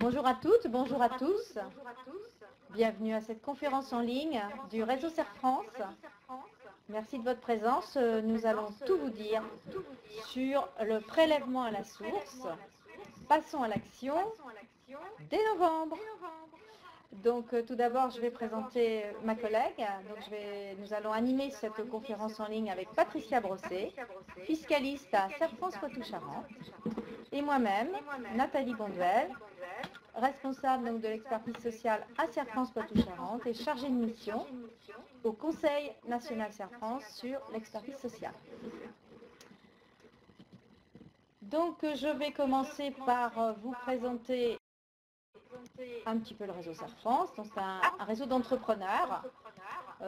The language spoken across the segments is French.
Bonjour à toutes, bonjour à tous. Bienvenue à cette conférence en ligne du réseau Serre France. Merci de votre présence. Nous allons tout vous dire sur le prélèvement à la source. Passons à l'action dès novembre. Donc tout d'abord, je vais présenter ma collègue. Nous allons animer cette conférence en ligne avec Patricia Brosset, fiscaliste à Serre France Poitou-Charentes, et moi-même, Nathalie Bonduel, responsable de l'expertise sociale à Serre France Poitou-Charentes et chargée de mission au Conseil national Serre France sur l'expertise sociale. Donc je vais commencer par vous présenter un petit peu le réseau Serre France. Donc c'est un réseau d'entrepreneurs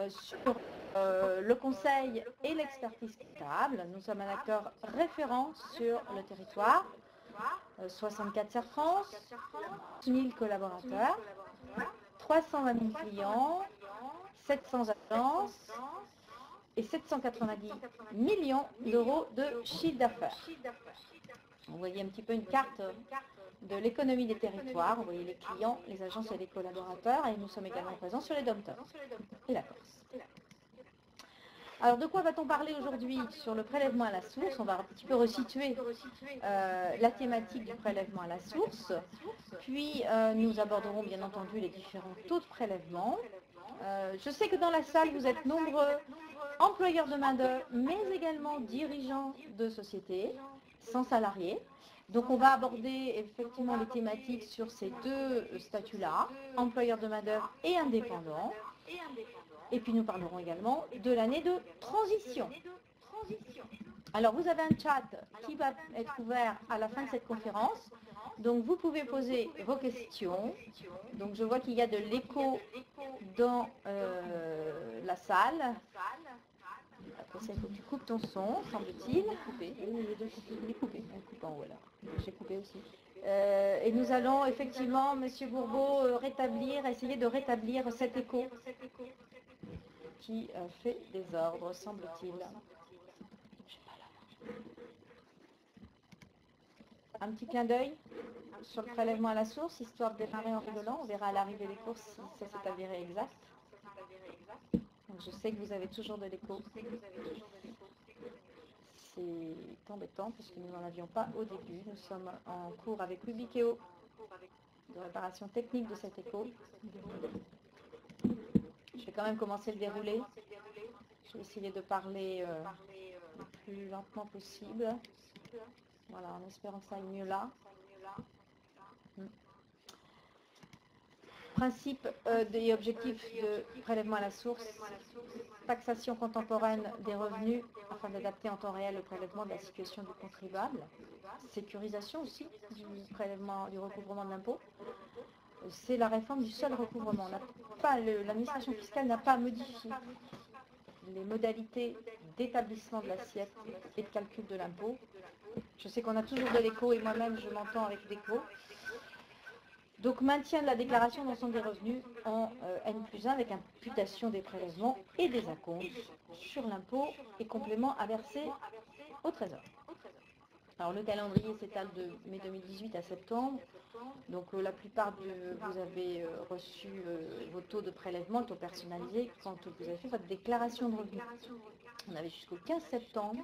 sur le conseil et l'expertise comptable. Nous sommes un acteur référent sur le territoire. 64 Serre France, 1000 collaborateurs, 320 000 clients, 700 agences et 790 millions d'euros de chiffre d'affaires. Vous voyez un petit peu une carte de l'économie des territoires. Vous voyez les clients, les agences et les collaborateurs, et nous sommes également présents sur les dom-toms et la Corse. Alors de quoi va-t-on parler aujourd'hui sur le prélèvement à la source? On va un petit peu resituer la thématique du prélèvement à la source, puis nous aborderons bien entendu les différents taux de prélèvement. Je sais que dans la salle vous êtes nombreux employeurs de main-d'œuvre, mais également dirigeants de sociétés, sans salariés. Donc on va aborder effectivement les thématiques sur ces deux statuts-là, employeurs de main-d'œuvre et indépendants. Et puis nous parlerons également de l'année de transition. Alors vous avez un chat qui va être ouvert à la fin de cette conférence. Donc vous pouvez poser vos questions. Donc je vois qu'il y a de l'écho dans la salle. Après ça, il faut que tu coupes ton son, semble-t-il. Coupé. Il est coupé. Coupe en haut là. J'ai coupé aussi. Et nous allons effectivement, Monsieur Bourbeau, essayer de rétablir cet écho qui fait des ordres, semble-t-il. Un petit clin d'œil sur le prélèvement à la source, histoire de démarrer en rigolant. On verra à l'arrivée des courses si ça s'est avéré exact. Donc je sais que vous avez toujours de l'écho. C'est embêtant puisque nous n'en avions pas au début. Nous sommes en cours avec Ubikeo de réparation technique de cet écho. Je vais quand même commencer le déroulé. Je vais essayer de parler le plus lentement possible. Voilà, en espérant que ça aille mieux là. Principe et objectifs de prélèvement à la source, taxation contemporaine des revenus afin d'adapter en temps réel le prélèvement de la situation du contribuable, sécurisation aussi du prélèvement, du recouvrement de l'impôt. C'est la réforme du seul recouvrement. L'administration fiscale n'a pas modifié les modalités d'établissement de l'assiette et de calcul de l'impôt. Je sais qu'on a toujours de l'écho et moi-même je m'entends avec l'écho. Donc maintien de la déclaration d'ensemble des revenus en N+1 avec imputation des prélèvements et des acomptes sur l'impôt et compléments à verser au Trésor. Alors le calendrier s'étale de mai 2018 à septembre. Donc la plupart de vous avez reçu vos taux de prélèvement, taux personnalisés, quand vous avez fait votre déclaration de revenus. On avait jusqu'au 15 septembre.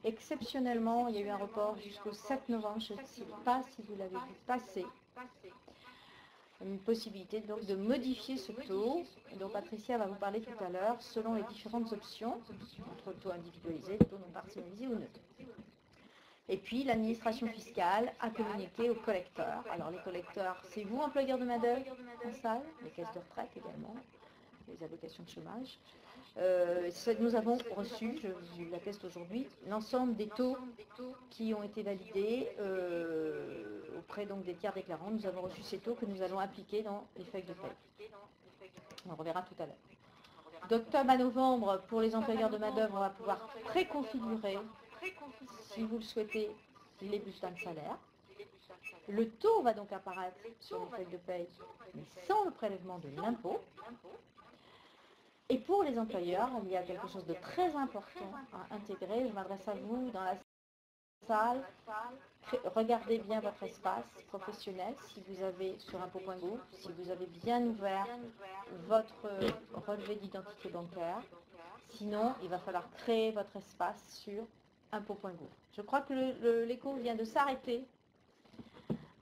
Exceptionnellement, il y a eu un report jusqu'au 7 novembre. Je ne sais pas si vous l'avez vu passer. Une possibilité donc de modifier ce taux, dont Patricia va vous parler tout à l'heure, selon les différentes options, entre le taux individualisé, le taux non personnalisé ou neutre. Et puis l'administration fiscale a communiqué aux collecteurs. Alors les collecteurs, c'est vous, employeurs de main-d'œuvre en salle, les caisses de retraite également, les allocations de chômage. Nous avons reçu, je vous l'atteste aujourd'hui, l'ensemble des taux qui ont été validés auprès donc des tiers déclarants. Nous avons reçu ces taux que nous allons appliquer dans les feuilles de paie. On reverra tout à l'heure. D'octobre à novembre, pour les employeurs de main-d'œuvre, on va pouvoir préconfigurer, si vous le souhaitez, les bulletins de salaire. Le taux va donc apparaître sur les feuilles de paie, mais sans le prélèvement de l'impôt. Et pour les employeurs, il y a quelque chose de très important à intégrer. Je m'adresse à vous dans la salle, regardez bien votre espace professionnel, si vous avez sur impôt.gouv, si vous avez bien ouvert votre relevé d'identité bancaire. Sinon, il va falloir créer votre espace sur impôt.gouv. Je crois que l'écho vient de s'arrêter.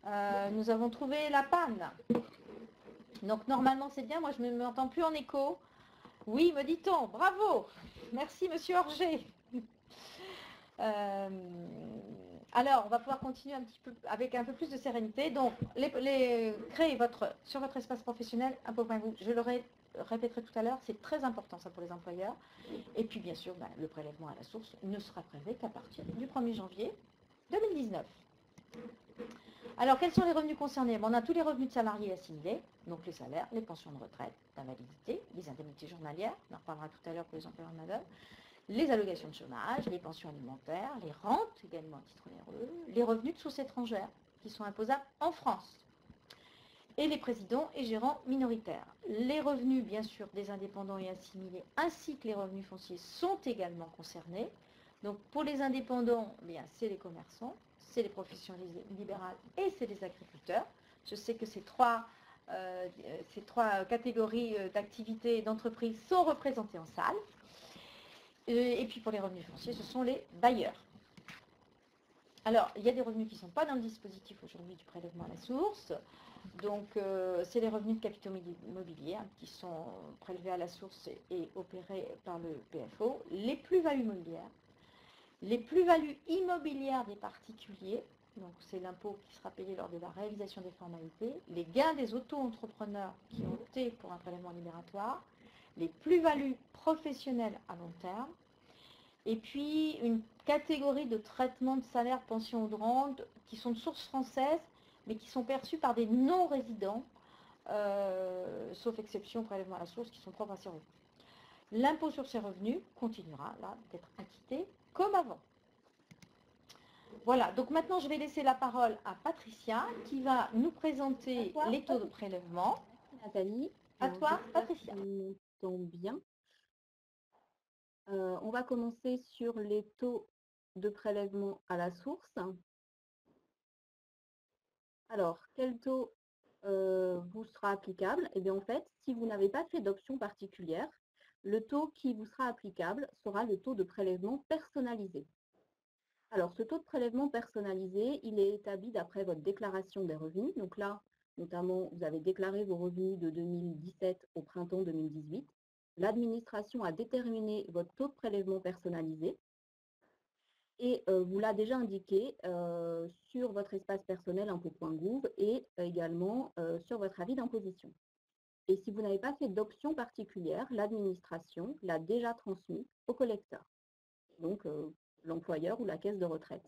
Nous avons trouvé la panne. Donc normalement c'est bien, moi je ne m'entends plus en écho. Oui, me dit-on, bravo. Merci Monsieur Orger. Alors, on va pouvoir continuer un petit peu avec un peu plus de sérénité. Donc, créer sur votre espace professionnel impôt.gouv. Je le répéterai tout à l'heure, c'est très important ça pour les employeurs. Et puis bien sûr, le prélèvement à la source ne sera prélevé qu'à partir du 1er janvier 2019. Alors, quels sont les revenus concernés? On a tous les revenus de salariés assimilés, donc les salaires, les pensions de retraite, d'invalidité, les indemnités journalières, on en reparlera tout à l'heure pour les employeurs de main-d'œuvre, les allocations de chômage, les pensions alimentaires, les rentes également à titre onéreux, les revenus de source étrangère qui sont imposables en France, et les présidents et gérants minoritaires. Les revenus, bien sûr, des indépendants et assimilés, ainsi que les revenus fonciers sont également concernés. Donc pour les indépendants, c'est les commerçants, c'est les professions libérales et c'est les agriculteurs. Je sais que ces trois catégories d'activités et d'entreprises sont représentées en salle. Et puis pour les revenus fonciers, ce sont les bailleurs. Alors, il y a des revenus qui ne sont pas dans le dispositif aujourd'hui du prélèvement à la source. Donc, c'est les revenus de capitaux immobiliers qui sont prélevés à la source et opérés par le PFO. Les plus-values immobilières. Les plus-values immobilières des particuliers. Donc, c'est l'impôt qui sera payé lors de la réalisation des formalités. Les gains des auto-entrepreneurs qui ont opté pour un prélèvement libératoire. Les plus-values professionnelles à long terme. Et puis, une catégorie de traitement de salaire, pension ou de rente qui sont de source française, mais qui sont perçus par des non-résidents, sauf exception prélèvement à la source, qui sont propres à ces revenus. L'impôt sur ces revenus continuera là d'être acquitté comme avant. Voilà, donc maintenant je vais laisser la parole à Patricia qui va nous présenter les taux de prélèvement. Nathalie, À toi, Patricia. Bien. On va commencer sur les taux de prélèvement à la source. Alors, quel taux vous sera applicable? Eh bien, en fait, si vous n'avez pas fait d'option particulière, le taux qui vous sera applicable sera le taux de prélèvement personnalisé. Alors, ce taux de prélèvement personnalisé, il est établi d'après votre déclaration des revenus. Donc là, notamment, vous avez déclaré vos revenus de 2017 au printemps 2018. L'administration a déterminé votre taux de prélèvement personnalisé et vous l'a déjà indiqué sur votre espace personnel impôt.gouv et également sur votre avis d'imposition. Et si vous n'avez pas fait d'option particulière, l'administration l'a déjà transmis au collecteur, donc l'employeur ou la caisse de retraite.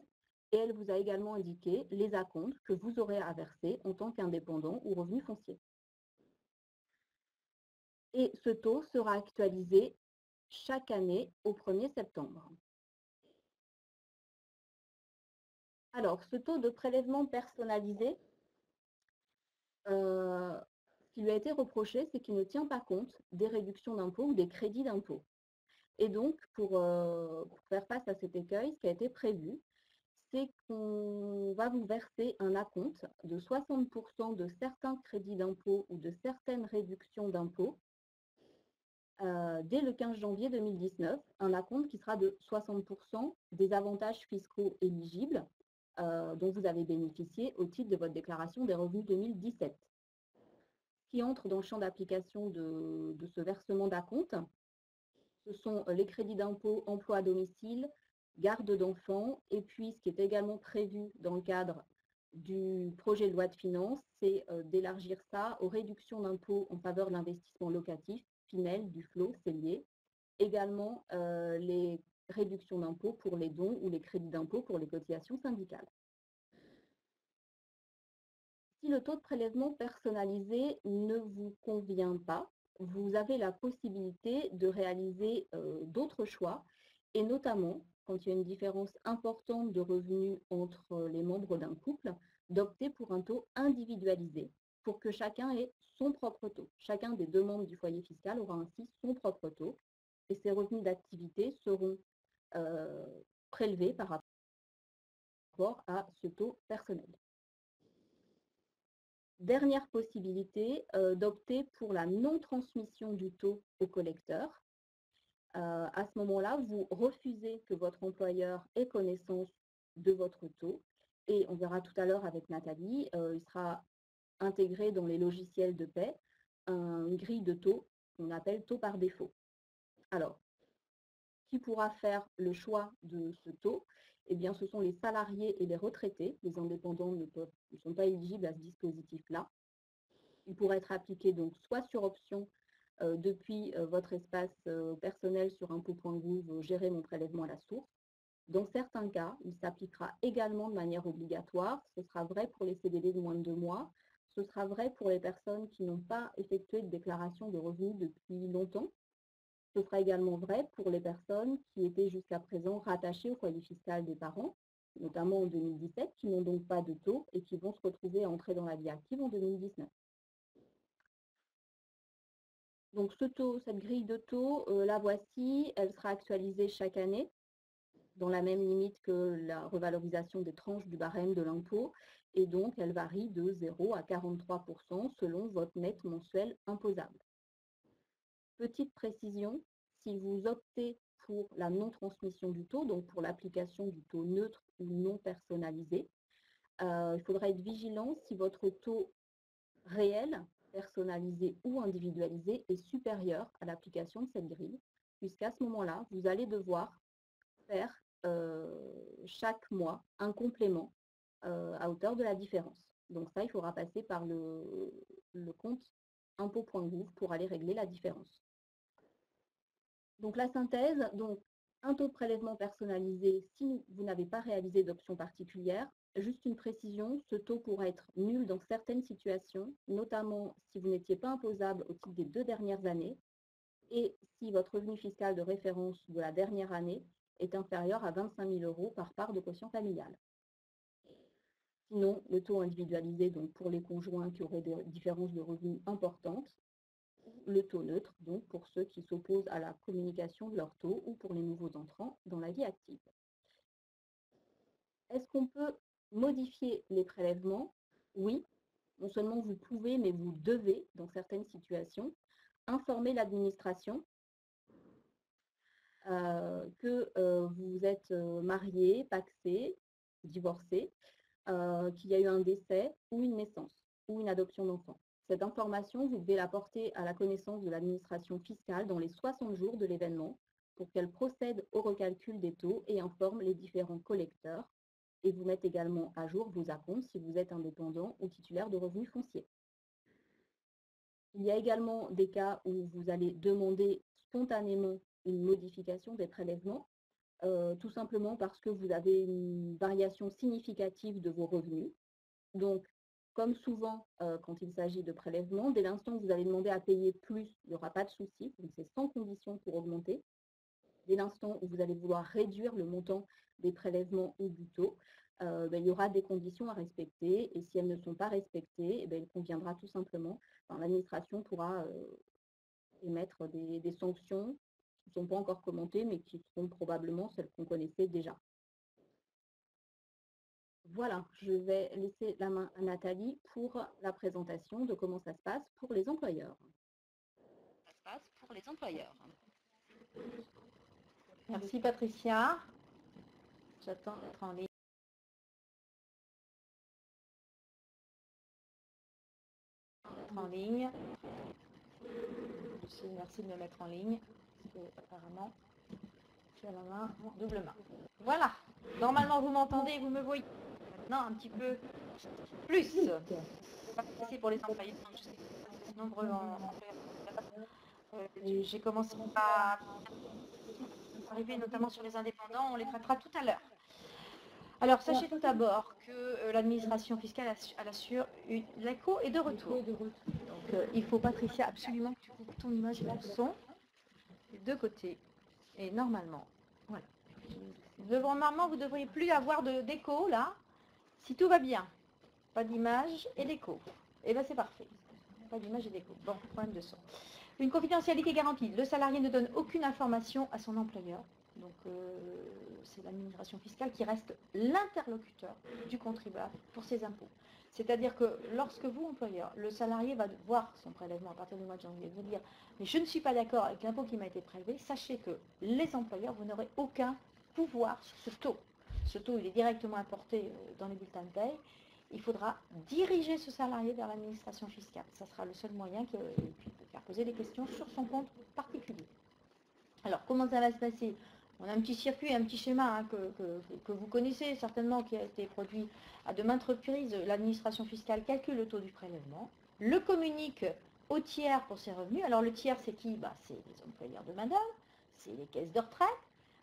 Et elle vous a également indiqué les acomptes que vous aurez à verser en tant qu'indépendant ou revenu foncier. Et ce taux sera actualisé chaque année au 1er septembre. Alors, ce taux de prélèvement personnalisé, ce qui lui a été reproché, c'est qu'il ne tient pas compte des réductions d'impôts ou des crédits d'impôt. Et donc, pour faire face à cet écueil, ce qui a été prévu, c'est qu'on va vous verser un acompte de 60% de certains crédits d'impôt ou de certaines réductions d'impôts dès le 15 janvier 2019, un acompte qui sera de 60% des avantages fiscaux éligibles dont vous avez bénéficié au titre de votre déclaration des revenus 2017. Qui entre dans le champ d'application de ce versement d'acompte, ce sont les crédits d'impôt emploi à domicile, garde d'enfants, et puis ce qui est également prévu dans le cadre du projet de loi de finances, c'est d'élargir ça aux réductions d'impôts en faveur de l'investissement locatif, Pinel, Duflot, Cellier, également les réductions d'impôts pour les dons ou les crédits d'impôt pour les cotisations syndicales. Si le taux de prélèvement personnalisé ne vous convient pas, vous avez la possibilité de réaliser d'autres choix, et notamment, quand il y a une différence importante de revenus entre les membres d'un couple, d'opter pour un taux individualisé pour que chacun ait son propre taux. Chacun des deux membres du foyer fiscal aura ainsi son propre taux et ses revenus d'activité seront prélevés par rapport rapport à ce taux personnel. Dernière possibilité, d'opter pour la non-transmission du taux au collecteur. À ce moment-là, vous refusez que votre employeur ait connaissance de votre taux et on verra tout à l'heure avec Nathalie, il sera intégré dans les logiciels de paie une grille de taux qu'on appelle taux par défaut. Alors, qui pourra faire le choix de ce taux? Eh bien, ce sont les salariés et les retraités. Les indépendants ne sont pas éligibles à ce dispositif-là. Il pourrait être appliqué donc soit sur option depuis votre espace personnel sur impôt.gouv, gérer mon prélèvement à la source. Dans certains cas, il s'appliquera également de manière obligatoire. Ce sera vrai pour les CDD de moins de 2 mois. Ce sera vrai pour les personnes qui n'ont pas effectué de déclaration de revenus depuis longtemps. Ce sera également vrai pour les personnes qui étaient jusqu'à présent rattachées au foyer fiscal des parents, notamment en 2017, qui n'ont donc pas de taux et qui vont se retrouver à entrer dans la vie active en 2019. Donc cette grille de taux, la voici, elle sera actualisée chaque année dans la même limite que la revalorisation des tranches du barème de l'impôt et donc elle varie de 0 à 43% selon votre net mensuel imposable. Petite précision, si vous optez pour la non-transmission du taux, donc pour l'application du taux neutre ou non personnalisé, il faudra être vigilant si votre taux réel, personnalisé ou individualisé est supérieur à l'application de cette grille, puisqu'à ce moment-là, vous allez devoir faire chaque mois un complément à hauteur de la différence. Donc ça, il faudra passer par le compte impôt.gouv pour aller régler la différence. Donc la synthèse, donc un taux de prélèvement personnalisé si vous n'avez pas réalisé d'option particulière. Juste une précision, ce taux pourra être nul dans certaines situations, notamment si vous n'étiez pas imposable au titre des 2 dernières années et si votre revenu fiscal de référence de la dernière année est inférieur à 25 000 € par part de quotient familial. Sinon, le taux individualisé, donc pour les conjoints qui auraient des différences de revenus importantes, le taux neutre, donc pour ceux qui s'opposent à la communication de leur taux ou pour les nouveaux entrants dans la vie active. Est-ce qu'on peut modifier les prélèvements? Oui, non seulement vous pouvez, mais vous devez, dans certaines situations, informer l'administration que vous êtes marié, pacsé, divorcé, qu'il y a eu un décès ou une naissance ou une adoption d'enfant. Cette information, vous devez la porter à la connaissance de l'administration fiscale dans les 60 jours de l'événement pour qu'elle procède au recalcul des taux et informe les différents collecteurs et vous mette également à jour vos acomptes si vous êtes indépendant ou titulaire de revenus fonciers. Il y a également des cas où vous allez demander spontanément une modification des prélèvements, tout simplement parce que vous avez une variation significative de vos revenus. Donc, comme souvent quand il s'agit de prélèvements, dès l'instant que vous allez demander à payer plus, il n'y aura pas de souci, donc c'est sans condition pour augmenter. Dès l'instant où vous allez vouloir réduire le montant des prélèvements ou du taux, il y aura des conditions à respecter et si elles ne sont pas respectées, il conviendra tout simplement, l'administration pourra émettre des sanctions qui ne sont pas encore commentées mais qui seront probablement celles qu'on connaissait déjà. Voilà, je vais laisser la main à Nathalie pour la présentation de comment ça se passe pour les employeurs. Ça se passe pour les employeurs. Merci Patricia. J'attends d'être en ligne. Merci de me mettre en ligne. Parce que, apparemment, j'ai la main, double main. Voilà. Normalement, vous m'entendez et vous me voyez. Maintenant, un petit peu plus. C'est pour les employés. Je sais que c'est nombreux j'ai commencé à arriver notamment sur les indépendants. On les traitera tout à l'heure. Alors, sachez tout d'abord que l'administration fiscale assure l'écho et de retour. Donc, il faut, Patricia, absolument que tu coupes ton image et ton son des deux côtés. Et normalement, voilà. Normalement, vous ne devriez plus avoir d'écho, là, si tout va bien. Pas d'image et d'écho. Et bien, c'est parfait. Pas d'image et d'écho. Bon, problème de son. Une confidentialité garantie. Le salarié ne donne aucune information à son employeur. Donc, c'est l'administration fiscale qui reste l'interlocuteur du contribuable pour ses impôts. C'est-à-dire que lorsque vous, employeur, le salarié va voir son prélèvement à partir du mois de janvier, vous dire « mais je ne suis pas d'accord avec l'impôt qui m'a été prélevé », sachez que les employeurs, vous n'aurez aucun pouvoir sur ce taux. Ce taux, il est directement importé dans les bulletins de paye. Il faudra diriger ce salarié vers l'administration fiscale. Ça sera le seul moyen de faire poser des questions sur son compte particulier. Alors, comment ça va se passer? On a un petit circuit, un petit schéma hein, que vous connaissez certainement, qui a été produit à de maintes reprises. L'administration fiscale calcule le taux du prélèvement, le communique au tiers pour ses revenus. Alors, le tiers, c'est qui? C'est les employeurs de main-d'œuvre, c'est les caisses de retraite,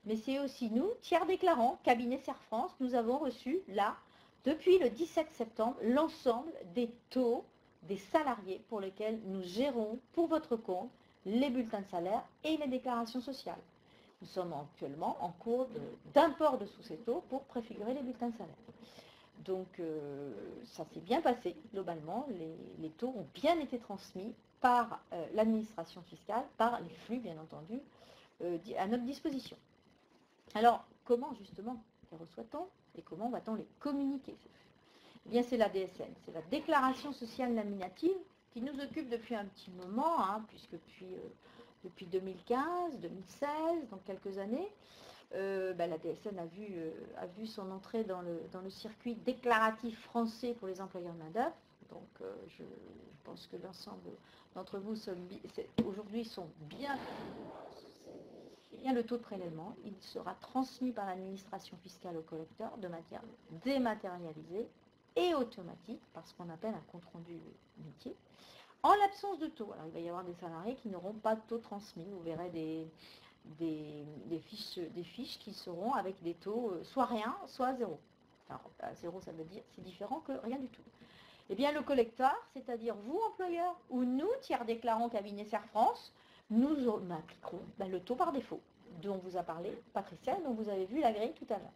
mais c'est aussi nous, tiers déclarants, cabinet Serre France. Nous avons reçu, là, depuis le 17 septembre, l'ensemble des taux des salariés pour lesquels nous gérons pour votre compte les bulletins de salaire et les déclarations sociales. Nous sommes actuellement en cours d'import de sous ces taux pour préfigurer les bulletins de salaire. Donc, ça s'est bien passé, globalement. Les taux ont bien été transmis par l'administration fiscale, par les flux, bien entendu, à notre disposition. Alors, comment, justement, les reçoit-on et comment va-t-on les communiquer? Eh bien, c'est la DSN, c'est la déclaration sociale nominative qui nous occupe depuis un petit moment, hein, puisque depuis 2015, 2016, donc quelques années, la DSN a vu son entrée dans le circuit déclaratif français pour les employeurs de main-d'œuvre. Donc, je pense que l'ensemble d'entre vous aujourd'hui sont bien le taux de prélèvement. Il sera transmis par l'administration fiscale au collecteur de manière dématérialisée et automatique, par ce qu'on appelle un compte-rendu métier. En l'absence de taux, alors il va y avoir des salariés qui n'auront pas de taux transmis. Vous verrez des fiches qui seront avec des taux soit rien, soit zéro. Alors, zéro, ça veut dire c'est différent que rien du tout. Eh bien, le collecteur, c'est-à-dire vous, employeur, ou nous, tiers déclarants cabinet Serre France, nous appliquerons le taux par défaut, dont vous a parlé Patricia, dont vous avez vu la grille tout à l'heure.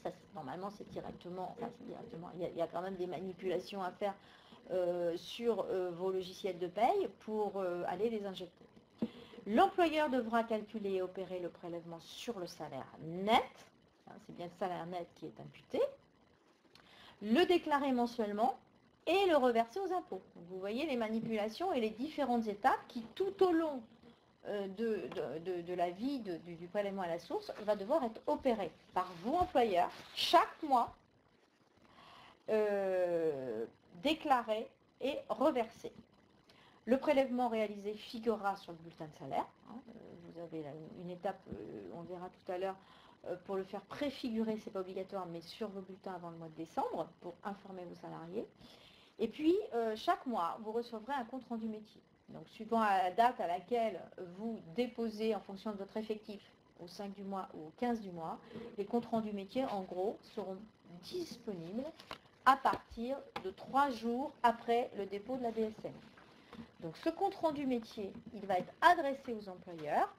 Ça, normalement, c'est directement, il y a quand même des manipulations à faire sur vos logiciels de paye pour aller les injecter. L'employeur devra calculer et opérer le prélèvement sur le salaire net, hein, c'est bien le salaire net qui est imputé, le déclarer mensuellement et le reverser aux impôts. Donc, vous voyez les manipulations et les différentes étapes qui, tout au long de la vie du prélèvement à la source, va devoir être opérée par vous, employeur, chaque mois, déclaré et reversé. Le prélèvement réalisé figurera sur le bulletin de salaire. Hein, vous avez une étape, on verra tout à l'heure, pour le faire préfigurer, ce n'est pas obligatoire, mais sur vos bulletins avant le mois de décembre, pour informer vos salariés. Et puis, chaque mois, vous recevrez un compte-rendu métier. Donc, suivant la date à laquelle vous déposez en fonction de votre effectif, au 5 du mois ou au 15 du mois, les comptes-rendus métiers, en gros, seront disponibles à partir de 3 jours après le dépôt de la DSN. Donc, ce compte-rendu métier, il va être adressé aux employeurs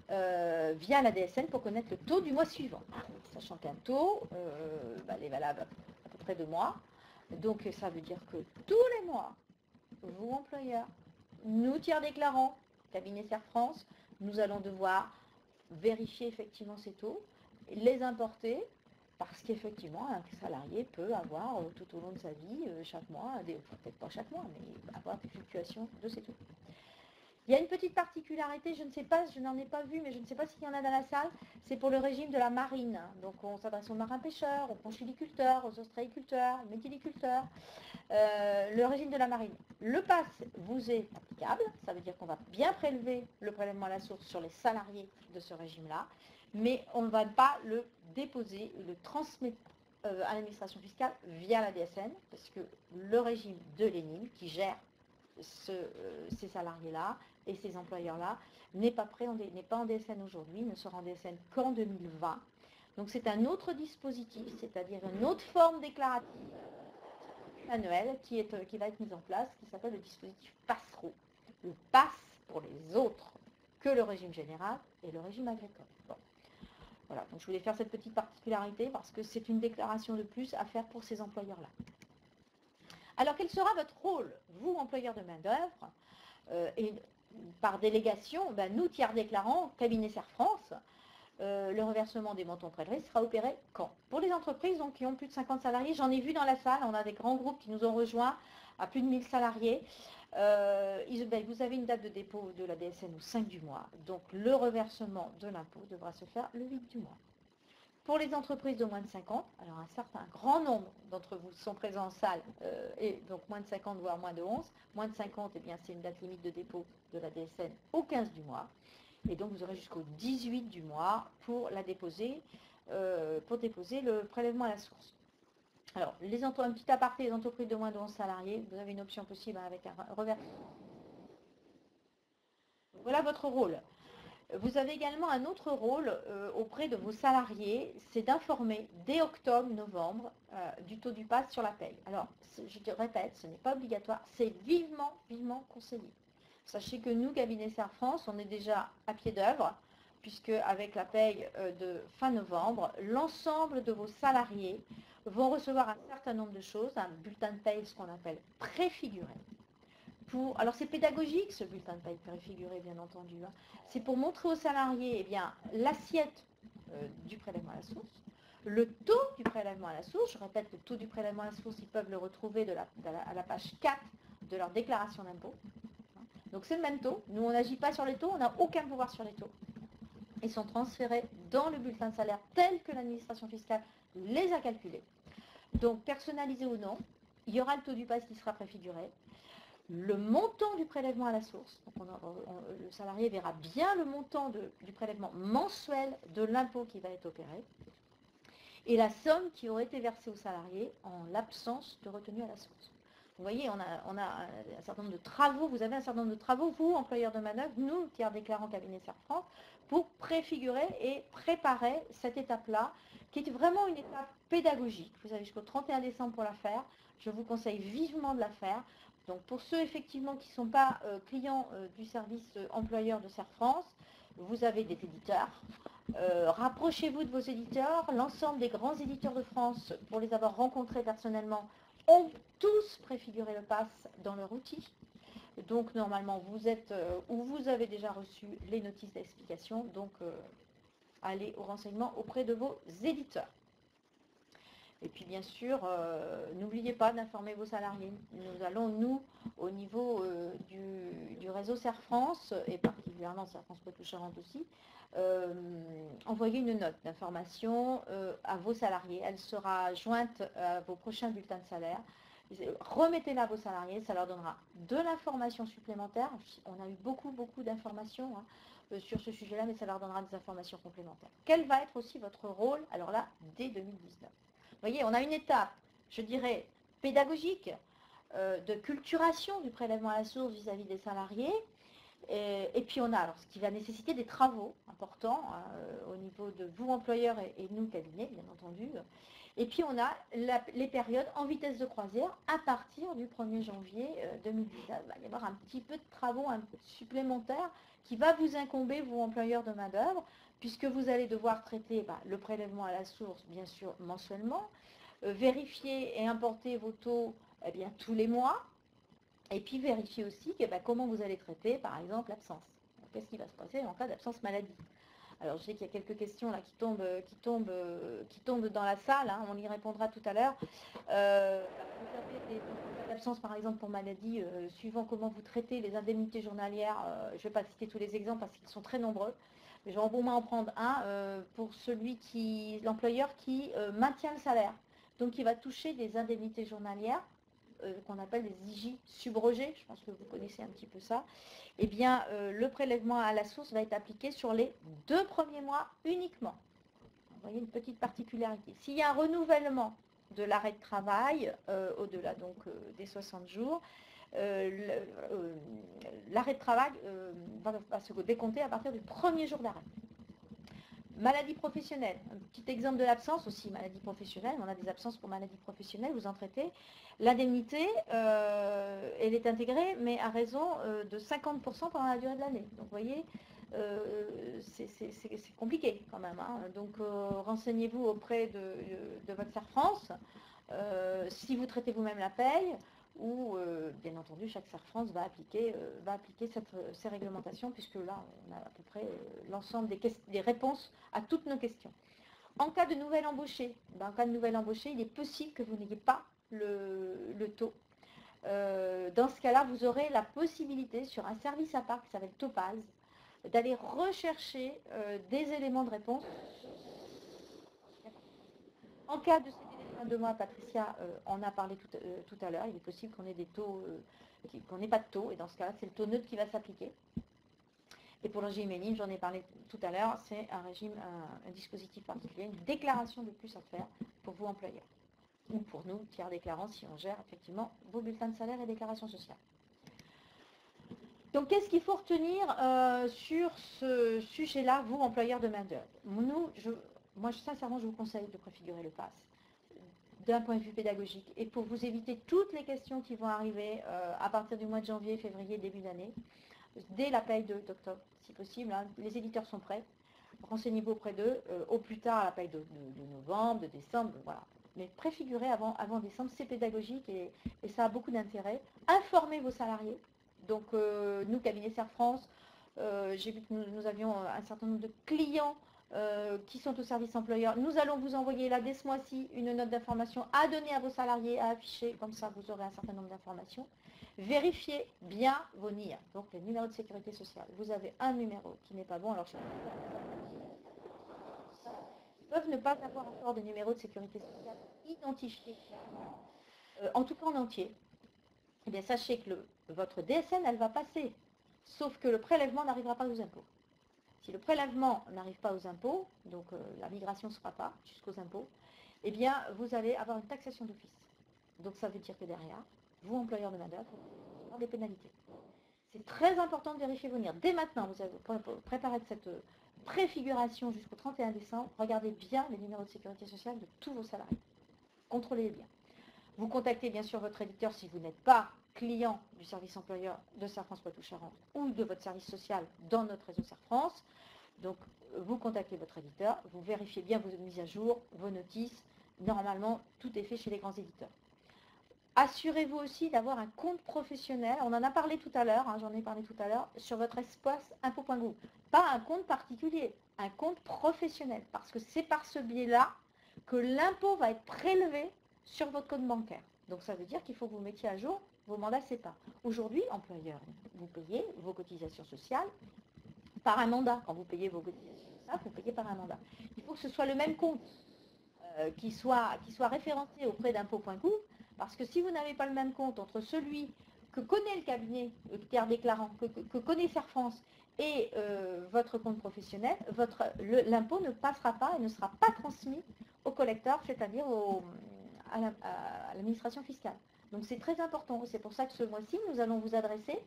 via la DSN pour connaître le taux du mois suivant. Sachant qu'un taux, est valable à peu près 2 mois. Donc, ça veut dire que tous les mois, vous, employeurs, nous, tiers déclarants, cabinet Serre France, nous allons devoir vérifier effectivement ces taux, les importer, parce qu'effectivement, un salarié peut avoir tout au long de sa vie, chaque mois, peut-être pas chaque mois, mais avoir des fluctuations de ces taux. Il y a une petite particularité, je ne sais pas, je n'en ai pas vu, mais je ne sais pas s'il y en a dans la salle, c'est pour le régime de la marine. Donc on s'adresse aux marins-pêcheurs, aux conchiliculteurs, aux ostréiculteurs, aux méthyliculteurs. Le régime de la marine. Le PAS vous est applicable, ça veut dire qu'on va bien prélever le prélèvement à la source sur les salariés de ce régime-là, mais on ne va pas le déposer, le transmettre à l'administration fiscale via la DSN, parce que le régime de l'ENIL, qui gère ces salariés-là et ces employeurs-là, n'est pas en DSN aujourd'hui, ne sera en DSN qu'en 2020. Donc c'est un autre dispositif, c'est-à-dire une autre forme déclarative annuelle qui va être mise en place, qui s'appelle le dispositif Passereau. Le PAS pour les autres que le régime général et le régime agricole. Bon. Voilà, donc je voulais faire cette petite particularité parce que c'est une déclaration de plus à faire pour ces employeurs-là. Alors, quel sera votre rôle, vous, employeurs de main-d'œuvre, et par délégation, nous, tiers déclarants, cabinet Serre France, le reversement des montants prélevés sera opéré quand? Pour les entreprises donc, qui ont plus de 50 salariés, j'en ai vu dans la salle, on a des grands groupes qui nous ont rejoints à plus de 1000 salariés. Vous avez une date de dépôt de la DSN au 5 du mois, donc le reversement de l'impôt devra se faire le 8 du mois. Pour les entreprises de moins de 50, alors un certain grand nombre d'entre vous sont présents en salle, et donc moins de 50 voire moins de 11, moins de 50, eh bien c'est une date limite de dépôt de la DSN au 15 du mois, et donc vous aurez jusqu'au 18 du mois pour la déposer, pour déposer le prélèvement à la source. Alors, un petit aparté, les entreprises de moins de 11 salariés, vous avez une option possible avec un reversement. Voilà votre rôle. Vous avez également un autre rôle auprès de vos salariés, c'est d'informer dès octobre-novembre du taux du PAS sur la paye. Alors, je te répète, ce n'est pas obligatoire, c'est vivement, vivement conseillé. Sachez que nous, Cabinet Serre France, on est déjà à pied d'œuvre, puisque avec la paye de fin novembre, l'ensemble de vos salariés vont recevoir un certain nombre de choses, un bulletin de paye, ce qu'on appelle préfiguré. Alors c'est pédagogique ce bulletin de paye préfiguré, bien entendu. Hein. C'est pour montrer aux salariés l'assiette du prélèvement à la source, le taux du prélèvement à la source. Je répète, le taux du prélèvement à la source, ils peuvent le retrouver à la page 4 de leur déclaration d'impôt. Donc c'est le même taux. Nous, on n'agit pas sur les taux, on n'a aucun pouvoir sur les taux. Ils sont transférés dans le bulletin de salaire tel que l'administration fiscale les a calculés. Donc personnalisé ou non, il y aura le taux du PAS qui sera préfiguré. Le montant du prélèvement à la source, donc le salarié verra bien le montant du prélèvement mensuel de l'impôt qui va être opéré et la somme qui aurait été versée au salarié en l'absence de retenue à la source. Vous voyez, on a un certain nombre de travaux, vous avez un certain nombre de travaux, vous, employeurs de manœuvre, nous, tiers déclarants Cabinet Serre France, pour préfigurer et préparer cette étape-là, qui est vraiment une étape pédagogique. Vous avez jusqu'au 31 décembre pour la faire. Je vous conseille vivement de la faire. Donc pour ceux effectivement qui ne sont pas clients du service employeur de Serre France, vous avez des éditeurs. Rapprochez-vous de vos éditeurs. L'ensemble des grands éditeurs de France, pour les avoir rencontrés personnellement, ont tous préfiguré le PAS dans leur outil. Donc normalement vous êtes ou vous avez déjà reçu les notices d'explication. Donc allez au renseignement auprès de vos éditeurs. Et puis bien sûr, n'oubliez pas d'informer vos salariés. Nous allons, nous, au niveau du réseau Serre France, et particulièrement Serre France Poitou-Charentes aussi, envoyer une note d'information à vos salariés. Elle sera jointe à vos prochains bulletins de salaire. Remettez-la à vos salariés, ça leur donnera de l'information supplémentaire. On a eu beaucoup d'informations sur ce sujet-là, mais ça leur donnera des informations complémentaires. Quel va être aussi votre rôle, alors là, dès 2019 ? Vous voyez, on a une étape, je dirais, pédagogique, de culturation du prélèvement à la source vis-à-vis des salariés. Et puis on a alors ce qui va nécessiter des travaux importants au niveau de vous, employeurs, et nous, cabinet, bien entendu. Et puis on a les périodes en vitesse de croisière à partir du 1er janvier 2019. Il va y avoir un petit peu de travaux supplémentaires qui va vous incomber, vous, employeurs de main-d'œuvre, puisque vous allez devoir traiter le prélèvement à la source, bien sûr, mensuellement, vérifier et importer vos taux tous les mois, et puis vérifier aussi comment vous allez traiter, par exemple, l'absence. Qu'est-ce qui va se passer en cas d'absence maladie? Alors, je sais qu'il y a quelques questions là qui tombent dans la salle, hein, on y répondra tout à l'heure. Vous avez des absences, par exemple, pour maladie, suivant comment vous traitez les indemnités journalières. Je ne vais pas citer tous les exemples parce qu'ils sont très nombreux. Mais je vais au moins en prendre un pour l'employeur qui maintient le salaire. Donc, il va toucher des indemnités journalières qu'on appelle des IJ subrogés. Je pense que vous connaissez un petit peu ça. Eh bien, le prélèvement à la source va être appliqué sur les 2 premiers mois uniquement. Vous voyez une petite particularité. S'il y a un renouvellement de l'arrêt de travail, au-delà donc des 60 jours, l'arrêt de travail va se décompter à partir du 1er jour d'arrêt. Maladie professionnelle, un petit exemple de l'absence aussi, maladie professionnelle, on a des absences pour maladie professionnelle, vous en traitez. L'indemnité, elle est intégrée, mais à raison de 50% pendant la durée de l'année. Donc vous voyez, c'est compliqué quand même. Hein. Donc renseignez-vous auprès de votre Serre France. Si vous traitez vous-même la paye, où, bien entendu, chaque CERF-France va appliquer ces réglementations, puisque là, on a à peu près l'ensemble des réponses à toutes nos questions. En cas de nouvel embauché, il est possible que vous n'ayez pas le taux. Dans ce cas-là, vous aurez la possibilité, sur un service à part qui s'appelle Topaz, d'aller rechercher des éléments de réponse. En cas de CDD de fin de mois, Patricia en a parlé tout à l'heure, il est possible qu'on ait des taux, qu'on n'ait pas de taux, et dans ce cas-là, c'est le taux neutre qui va s'appliquer. Et pour le régime ELIM, j'en ai parlé tout à l'heure, c'est un dispositif particulier, une déclaration de plus à faire pour vous employeurs. Ou pour nous, tiers déclarants, si on gère effectivement vos bulletins de salaire et déclarations sociales. Donc, qu'est-ce qu'il faut retenir sur ce sujet-là, vous, employeurs de main-d'œuvre? Moi, sincèrement, je vous conseille de préfigurer le PASS d'un point de vue pédagogique et pour vous éviter toutes les questions qui vont arriver à partir du mois de janvier, février, début d'année, dès la paye d'octobre, si possible. Hein. Les éditeurs sont prêts. Renseignez-vous auprès d'eux, au plus tard à la paye de novembre, de décembre, voilà. Mais préfigurer avant décembre, c'est pédagogique et ça a beaucoup d'intérêt. Informez vos salariés. Donc, nous, cabinet CERF-France, j'ai vu que nous avions un certain nombre de clients qui sont au service employeur. Nous allons vous envoyer là, dès ce mois-ci, une note d'information à donner à vos salariés, à afficher. Comme ça, vous aurez un certain nombre d'informations. Vérifiez bien vos NIR, donc les numéros de sécurité sociale. Vous avez un numéro qui n'est pas bon, alors je peuvent ne pas avoir encore de numéro de sécurité sociale identifié, en tout cas en entier. Eh bien, sachez que votre DSN, elle va passer, sauf que le prélèvement n'arrivera pas aux impôts. Si le prélèvement n'arrive pas aux impôts, donc la migration ne sera pas jusqu'aux impôts, eh bien, vous allez avoir une taxation d'office. Donc, ça veut dire que derrière, vous, employeurs de main-d'œuvre, vous allez avoir des pénalités. C'est très important de vérifier vos NIR. Dès maintenant, vous avez préparé cette préfiguration jusqu'au 31 décembre. Regardez bien les numéros de sécurité sociale de tous vos salariés. Contrôlez-les bien. Vous contactez bien sûr votre éditeur si vous n'êtes pas client du service employeur de CERF-France Poitou-Charentes ou de votre service social dans notre réseau CERF-France. Donc, vous contactez votre éditeur, vous vérifiez bien vos mises à jour, vos notices. Normalement, tout est fait chez les grands éditeurs. Assurez-vous aussi d'avoir un compte professionnel. On en a parlé tout à l'heure, j'en ai parlé tout à l'heure, sur votre espace impôt.gouv. Pas un compte particulier, un compte professionnel. Parce que c'est par ce biais-là que l'impôt va être prélevé sur votre compte bancaire. Donc ça veut dire qu'il faut que vous mettiez à jour vos mandats CEPA. Aujourd'hui, employeur, vous payez vos cotisations sociales par un mandat. Quand vous payez vos cotisations sociales, vous payez par un mandat. Il faut que ce soit le même compte qui soit référencé auprès d'impôt.gouv. Parce que si vous n'avez pas le même compte entre celui que connaît le cabinet, le tiers déclarant, que connaît CERF-France et votre compte professionnel, l'impôt ne passera pas et ne sera pas transmis au collecteur, c'est-à-dire à l'administration fiscale. Donc c'est très important. C'est pour ça que ce mois-ci, nous allons vous adresser,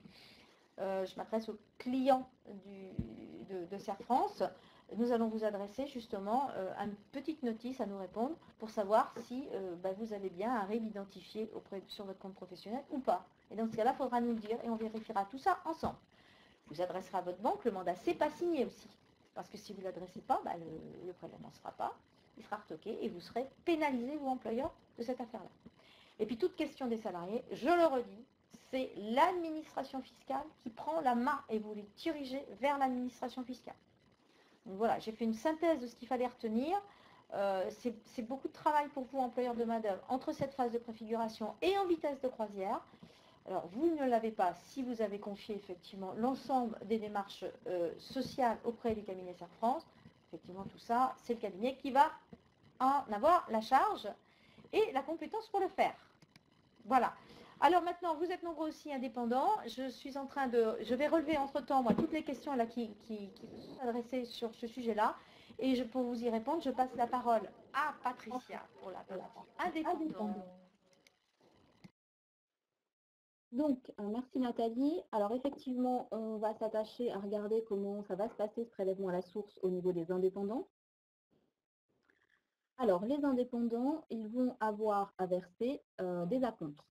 je m'adresse aux clients de CERF-France, nous allons vous adresser justement une petite notice à nous répondre pour savoir si vous avez bien un RIB identifié sur votre compte professionnel ou pas. Et dans ce cas-là, il faudra nous le dire et on vérifiera tout ça ensemble. Vous adresserez à votre banque, le mandat c'est pas signé aussi. Parce que si vous ne l'adressez pas, le prélèvement ne sera pas, il sera retoqué et vous serez pénalisé, vous employeur, de cette affaire-là. Et puis toute question des salariés, je le redis, c'est l'administration fiscale qui prend la main et vous les dirigez vers l'administration fiscale. Donc voilà, j'ai fait une synthèse de ce qu'il fallait retenir. C'est beaucoup de travail pour vous, employeurs de main-d'œuvre, entre cette phase de préfiguration et en vitesse de croisière. Alors, vous ne l'avez pas si vous avez confié effectivement l'ensemble des démarches sociales auprès du cabinet CERF-France. Effectivement, tout ça, c'est le cabinet qui va en avoir la charge et la compétence pour le faire. Voilà. Alors maintenant, vous êtes nombreux aussi indépendants. Je vais relever entre-temps, moi, toutes les questions là, qui sont adressées sur ce sujet-là. Et pour vous y répondre, je passe la parole à Patricia pour la partie indépendante. Donc, merci Nathalie. Alors effectivement, on va s'attacher à regarder comment ça va se passer ce prélèvement à la source au niveau des indépendants. Alors, les indépendants, ils vont avoir à verser des acomptes.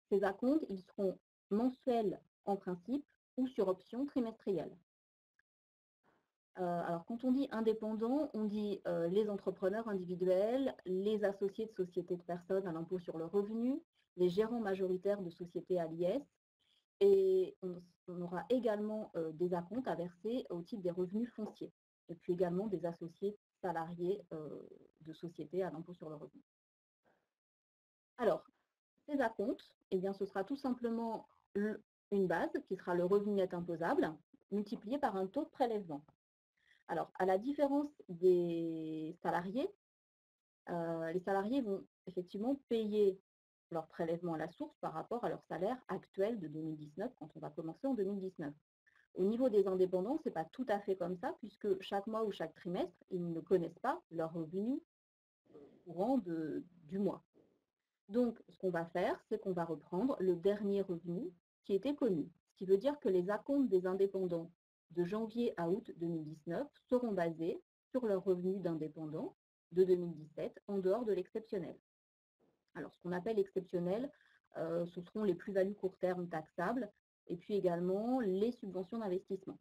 Ces acomptes, ils seront mensuels en principe ou sur option trimestrielle. Alors, quand on dit indépendants, on dit les entrepreneurs individuels, les associés de sociétés de personnes à l'impôt sur le revenu, les gérants majoritaires de sociétés à l'IS, et on aura également des acomptes à verser au titre des revenus fonciers, et puis également des associés salariés de sociétés à l'impôt sur le revenu. Alors, ces acomptes, eh bien, ce sera tout simplement une base qui sera le revenu net imposable multiplié par un taux de prélèvement. Alors, à la différence des salariés, les salariés vont effectivement payer leur prélèvement à la source par rapport à leur salaire actuel de 2019 quand on va commencer en 2019. Au niveau des indépendants, ce n'est pas tout à fait comme ça puisque chaque mois ou chaque trimestre, ils ne connaissent pas leur revenu courant du mois. Donc, ce qu'on va faire, c'est qu'on va reprendre le dernier revenu qui était connu. Ce qui veut dire que les acomptes des indépendants de janvier à août 2019 seront basés sur leur revenu d'indépendant de 2017 en dehors de l'exceptionnel. Alors, ce qu'on appelle exceptionnel, ce seront les plus-values court terme taxables et puis également les subventions d'investissement.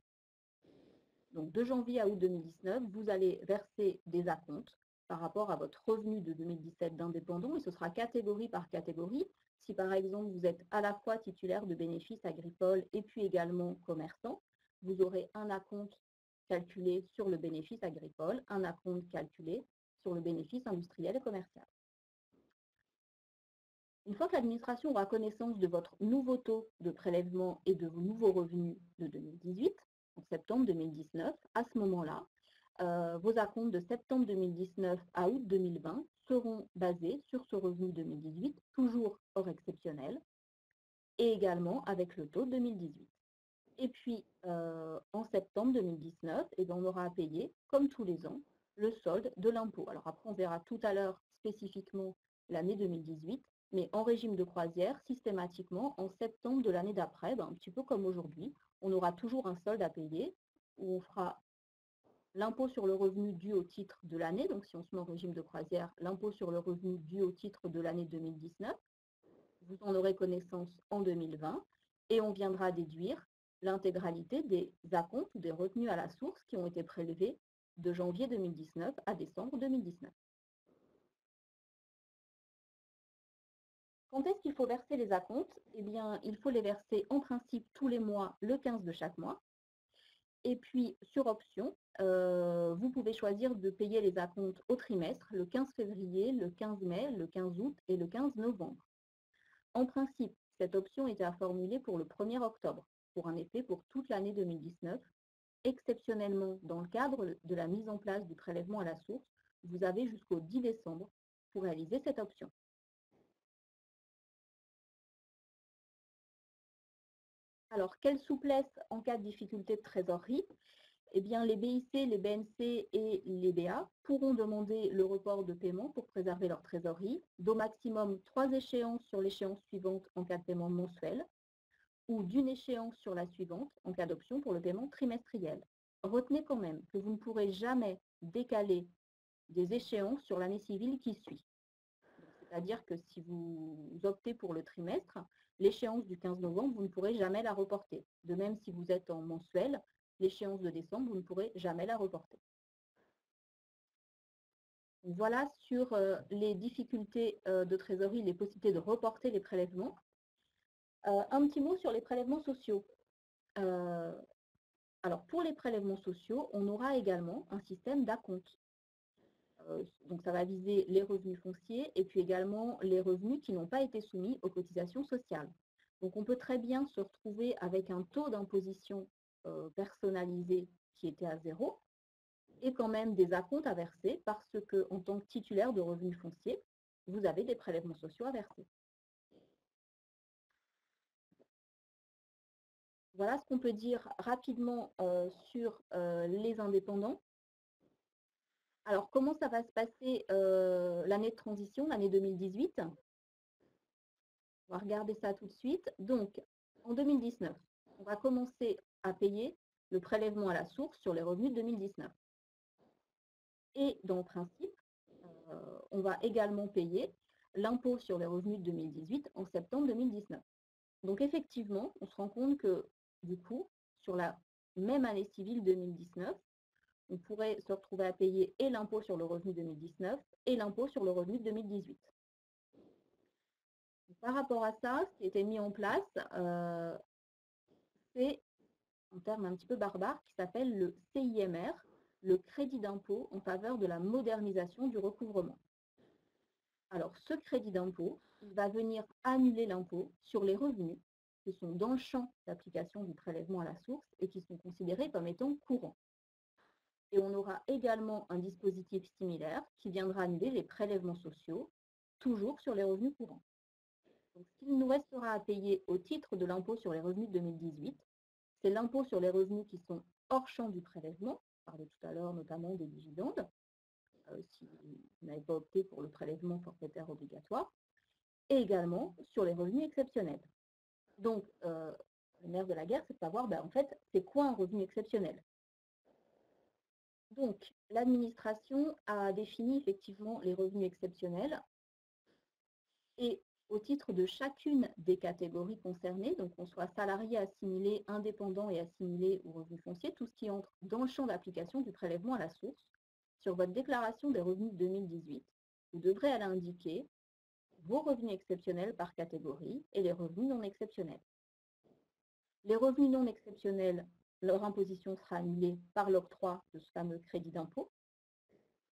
Donc, de janvier à août 2019, vous allez verser des acomptes par rapport à votre revenu de 2017 d'indépendant et ce sera catégorie par catégorie. Si par exemple, vous êtes à la fois titulaire de bénéfices agricoles et puis également commerçant, vous aurez un acompte calculé sur le bénéfice agricole, un acompte calculé sur le bénéfice industriel et commercial. Une fois que l'administration aura connaissance de votre nouveau taux de prélèvement et de vos nouveaux revenus de 2018, en septembre 2019, à ce moment-là, vos acomptes de septembre 2019 à août 2020 seront basés sur ce revenu 2018, toujours hors exceptionnel, et également avec le taux 2018. Et puis, en septembre 2019, on aura à payer, comme tous les ans, le solde de l'impôt. Alors après, on verra tout à l'heure spécifiquement l'année 2018, mais en régime de croisière, systématiquement, en septembre de l'année d'après, un petit peu comme aujourd'hui, on aura toujours un solde à payer, où on fera l'impôt sur le revenu dû au titre de l'année, donc si on se met en régime de croisière, l'impôt sur le revenu dû au titre de l'année 2019, vous en aurez connaissance en 2020, et on viendra déduire l'intégralité des acomptes ou des retenues à la source qui ont été prélevés de janvier 2019 à décembre 2019. Quand est-ce qu'il faut verser les acomptes? Eh bien, il faut les verser en principe tous les mois, le 15 de chaque mois. Et puis, sur option, vous pouvez choisir de payer les acomptes au trimestre, le 15 février, le 15 mai, le 15 août et le 15 novembre. En principe, cette option était à formuler pour le 1er octobre, pour un effet pour toute l'année 2019. Exceptionnellement, dans le cadre de la mise en place du prélèvement à la source, vous avez jusqu'au 10 décembre pour réaliser cette option. Alors, quelle souplesse en cas de difficulté de trésorerie? Eh bien, les BIC, les BNC et les BA pourront demander le report de paiement pour préserver leur trésorerie, d'au maximum 3 échéances sur l'échéance suivante en cas de paiement mensuel, ou d'une échéance sur la suivante en cas d'option pour le paiement trimestriel. Retenez quand même que vous ne pourrez jamais décaler des échéances sur l'année civile qui suit. C'est-à-dire que si vous optez pour le trimestre, l'échéance du 15 novembre, vous ne pourrez jamais la reporter. De même, si vous êtes en mensuel, l'échéance de décembre, vous ne pourrez jamais la reporter. Voilà sur les difficultés de trésorerie, les possibilités de reporter les prélèvements. Un petit mot sur les prélèvements sociaux. Alors, pour les prélèvements sociaux, on aura également un système d'acompte. Donc, ça va viser les revenus fonciers et puis également les revenus qui n'ont pas été soumis aux cotisations sociales. Donc, on peut très bien se retrouver avec un taux d'imposition personnalisé qui était à 0 et quand même des acomptes à verser parce qu'en tant que titulaire de revenus fonciers, vous avez des prélèvements sociaux à verser. Voilà ce qu'on peut dire rapidement sur les indépendants. Alors, comment ça va se passer l'année de transition, l'année 2018? On va regarder ça tout de suite. Donc, en 2019, on va commencer à payer le prélèvement à la source sur les revenus de 2019. Et dans le principe, on va également payer l'impôt sur les revenus de 2018 en septembre 2019. Donc, effectivement, on se rend compte que, du coup, sur la même année civile 2019, on pourrait se retrouver à payer et l'impôt sur le revenu 2019 et l'impôt sur le revenu de 2018. Par rapport à ça, ce qui a été mis en place, c'est un terme un petit peu barbare qui s'appelle le CIMR, le crédit d'impôt en faveur de la modernisation du recouvrement. Alors, ce crédit d'impôt, il va venir annuler l'impôt sur les revenus qui sont dans le champ d'application du prélèvement à la source et qui sont considérés comme étant courants. Et on aura également un dispositif similaire qui viendra annuler les prélèvements sociaux, toujours sur les revenus courants. Donc, ce qu'il nous restera à payer au titre de l'impôt sur les revenus de 2018, c'est l'impôt sur les revenus qui sont hors champ du prélèvement, on parlait tout à l'heure notamment des dividendes, si vous n'avez pas opté pour le prélèvement forfaitaire obligatoire, et également sur les revenus exceptionnels. Donc, le nerf de la guerre, c'est de savoir, en fait, c'est quoi un revenu exceptionnel? Donc, l'administration a défini effectivement les revenus exceptionnels et au titre de chacune des catégories concernées, donc qu'on soit salarié, assimilé, indépendant et assimilé aux revenus fonciers, tout ce qui entre dans le champ d'application du prélèvement à la source, sur votre déclaration des revenus de 2018, vous devrez aller indiquer vos revenus exceptionnels par catégorie et les revenus non exceptionnels. Les revenus non exceptionnels, leur imposition sera annulée par l'octroi de ce fameux crédit d'impôt,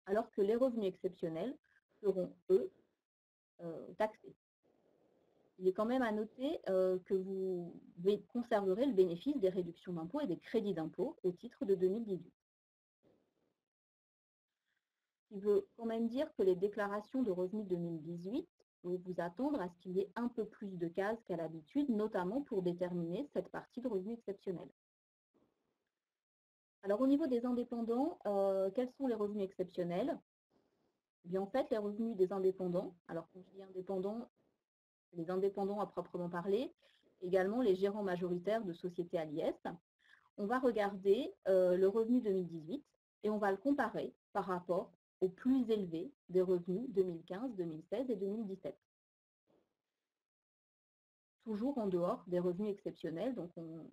alors que les revenus exceptionnels seront, eux, taxés. Il est quand même à noter que vous conserverez le bénéfice des réductions d'impôt et des crédits d'impôt au titre de 2018. Il veut quand même dire que les déclarations de revenus 2018, vous vous attendre à ce qu'il y ait un peu plus de cases qu'à l'habitude, notamment pour déterminer cette partie de revenus exceptionnels. Alors au niveau des indépendants, quels sont les revenus exceptionnels? Eh bien, en fait, les revenus des indépendants, alors quand je dis indépendants, les indépendants à proprement parler, également les gérants majoritaires de sociétés à l'IS, on va regarder le revenu 2018 et on va le comparer par rapport au plus élevé des revenus 2015, 2016 et 2017. Toujours en dehors des revenus exceptionnels, donc on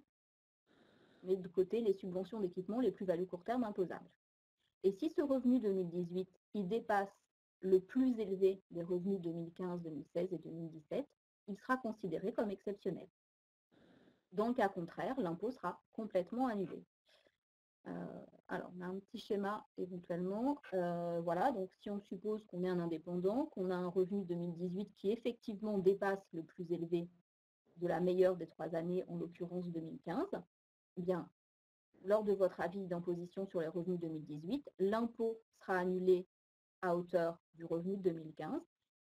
met de côté les subventions d'équipement, les plus-values court terme imposables. Et si ce revenu 2018, il dépasse le plus élevé des revenus 2015, 2016 et 2017, il sera considéré comme exceptionnel. Dans le cas contraire, l'impôt sera complètement annulé. Alors, on a un petit schéma éventuellement. Voilà, donc si on suppose qu'on est un indépendant, qu'on a un revenu 2018 qui effectivement dépasse le plus élevé de la meilleure des 3 années, en l'occurrence 2015, eh bien, lors de votre avis d'imposition sur les revenus 2018, l'impôt sera annulé à hauteur du revenu de 2015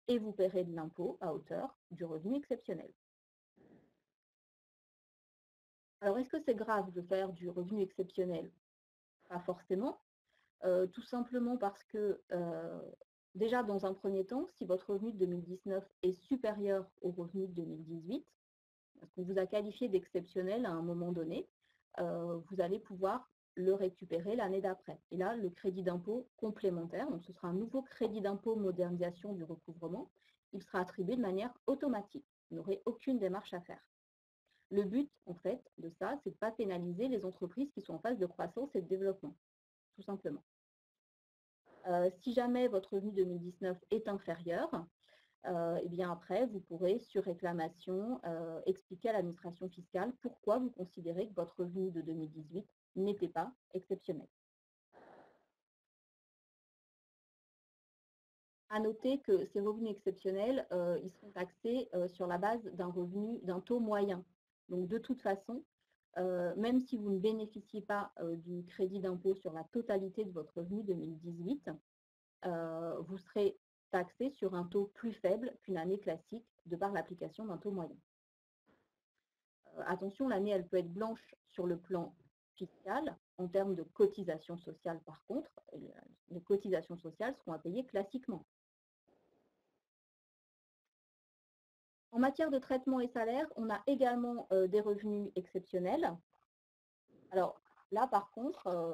et vous paierez de l'impôt à hauteur du revenu exceptionnel. Alors, est-ce que c'est grave de faire du revenu exceptionnel? Pas forcément, tout simplement parce que, déjà, dans un premier temps, si votre revenu de 2019 est supérieur au revenu de 2018, parce qu'on vous a qualifié d'exceptionnel à un moment donné, vous allez pouvoir le récupérer l'année d'après. Et là, le crédit d'impôt complémentaire, donc ce sera un nouveau crédit d'impôt modernisation du recouvrement, il sera attribué de manière automatique. Vous n'aurez aucune démarche à faire. Le but, en fait, de ça, c'est de ne pas pénaliser les entreprises qui sont en phase de croissance et de développement, tout simplement. Si jamais votre revenu 2019 est inférieur, et bien après, vous pourrez, sur réclamation, expliquer à l'administration fiscale pourquoi vous considérez que votre revenu de 2018 n'était pas exceptionnel. À noter que ces revenus exceptionnels, ils seront taxés sur la base d'un revenu, d'un taux moyen. Donc de toute façon, même si vous ne bénéficiez pas du crédit d'impôt sur la totalité de votre revenu 2018, vous serez taxé sur un taux plus faible qu'une année classique de par l'application d'un taux moyen. Attention, l'année, elle peut être blanche sur le plan fiscal. En termes de cotisation sociale, par contre, les cotisations sociales seront à payer classiquement. En matière de traitement et salaire, on a également des revenus exceptionnels. Alors là, par contre,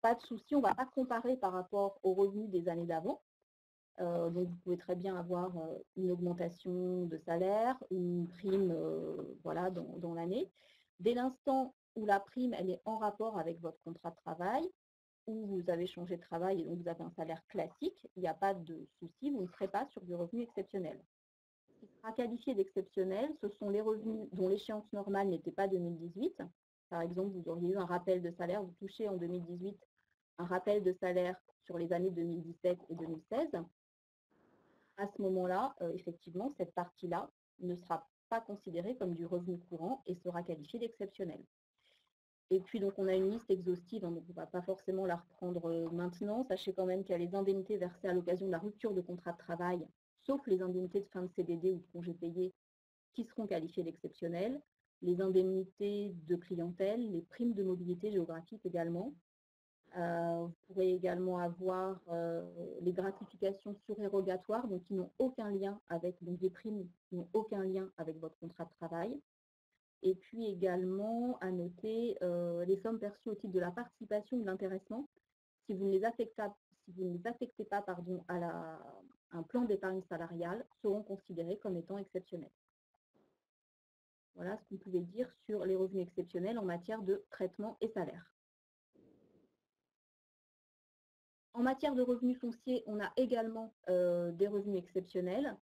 pas de souci, on ne va pas comparer par rapport aux revenus des années d'avant. Donc vous pouvez très bien avoir une augmentation de salaire, une prime voilà, dans l'année. Dès l'instant où la prime elle est en rapport avec votre contrat de travail, où vous avez changé de travail et donc vous avez un salaire classique, il n'y a pas de souci, vous ne serez pas sur du revenu exceptionnel. qui sera qualifié d'exceptionnel, ce sont les revenus dont l'échéance normale n'était pas 2018. Par exemple, vous auriez eu un rappel de salaire, vous touchez en 2018 un rappel de salaire sur les années 2017 et 2016. À ce moment-là, effectivement, cette partie-là ne sera pas considérée comme du revenu courant et sera qualifiée d'exceptionnel. Et puis, donc, on a une liste exhaustive, hein, donc on ne va pas forcément la reprendre maintenant. Sachez quand même qu'il y a les indemnités versées à l'occasion de la rupture de contrat de travail, sauf les indemnités de fin de CDD ou de congés payés qui seront qualifiées d'exceptionnelles, les indemnités de clientèle, les primes de mobilité géographique également. Vous pourrez également avoir les gratifications surérogatoires, donc qui n'ont aucun lien avec, donc des primes qui n'ont aucun lien avec votre contrat de travail. Et puis également à noter les sommes perçues au titre de la participation ou de l'intéressement, si vous ne les affectez pas pardon, à un plan d'épargne salariale, seront considérées comme étant exceptionnelles. Voilà ce qu'on pouvait dire sur les revenus exceptionnels en matière de traitement et salaire. En matière de revenus fonciers, on a également des revenus exceptionnels.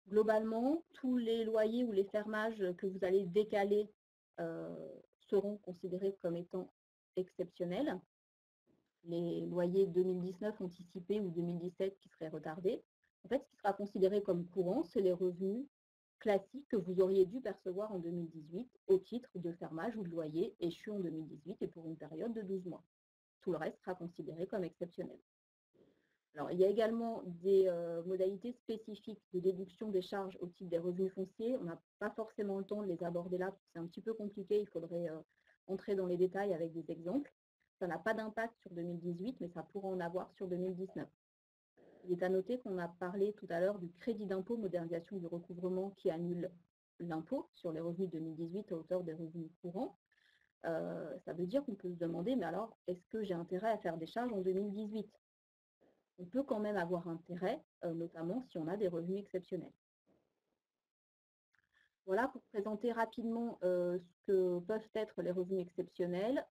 Globalement, tous les loyers ou les fermages que vous allez décaler seront considérés comme étant exceptionnels. Les loyers 2019 anticipés ou 2017 qui seraient retardés. En fait, ce qui sera considéré comme courant, c'est les revenus classiques que vous auriez dû percevoir en 2018 au titre de fermage ou de loyer échu en 2018 et pour une période de 12 mois. Tout le reste sera considéré comme exceptionnel. Alors, il y a également des modalités spécifiques de déduction des charges au titre des revenus fonciers. On n'a pas forcément le temps de les aborder là, parce que c'est un petit peu compliqué. Il faudrait entrer dans les détails avec des exemples. Ça n'a pas d'impact sur 2018, mais ça pourra en avoir sur 2019. Il est à noter qu'on a parlé tout à l'heure du crédit d'impôt modernisation du recouvrement qui annule l'impôt sur les revenus 2018 à hauteur des revenus courants. Ça veut dire qu'on peut se demander, mais alors, est-ce que j'ai intérêt à faire des charges en 2018 ? On peut quand même avoir intérêt, notamment si on a des revenus exceptionnels. Voilà pour présenter rapidement ce que peuvent être les revenus exceptionnels.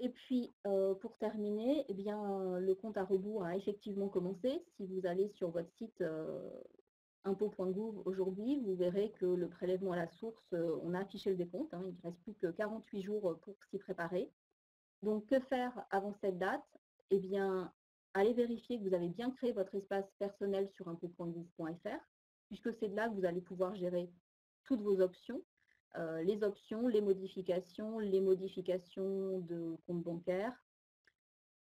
Et puis, pour terminer, eh bien, le compte à rebours a effectivement commencé. Si vous allez sur votre site impôts.gouv aujourd'hui, vous verrez que le prélèvement à la source, on a affiché le décompte. Hein, il ne reste plus que 48 jours pour s'y préparer. Donc, que faire avant cette date? Eh bien, allez vérifier que vous avez bien créé votre espace personnel sur impôts.gouv.fr, puisque c'est de là que vous allez pouvoir gérer toutes vos options. Les options, les modifications de compte bancaire.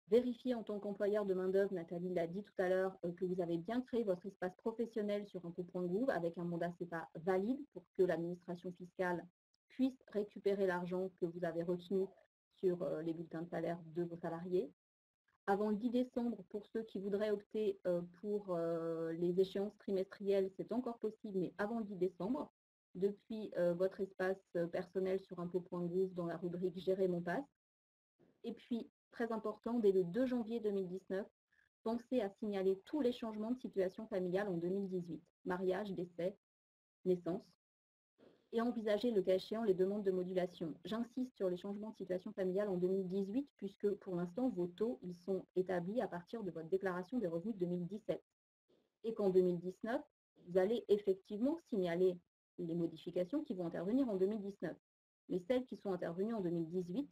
Vérifiez en tant qu'employeur de main-d'œuvre, Nathalie l'a dit tout à l'heure, que vous avez bien créé votre espace professionnel sur impôts.gouv avec un mandat CEPA valide pour que l'administration fiscale puisse récupérer l'argent que vous avez retenu sur les bulletins de salaire de vos salariés. Avant le 10 décembre, pour ceux qui voudraient opter pour les échéances trimestrielles, c'est encore possible, mais avant le 10 décembre, depuis votre espace personnel sur impôts.gouv dans la rubrique Gérer mon pass. Et puis, très important, dès le 2 janvier 2019, pensez à signaler tous les changements de situation familiale en 2018, mariage, décès, naissance, et envisager le cas échéant les demandes de modulation. J'insiste sur les changements de situation familiale en 2018, puisque pour l'instant, vos taux ils sont établis à partir de votre déclaration des revenus de 2017. Et qu'en 2019, vous allez effectivement signaler les modifications qui vont intervenir en 2019. Mais celles qui sont intervenues en 2018, il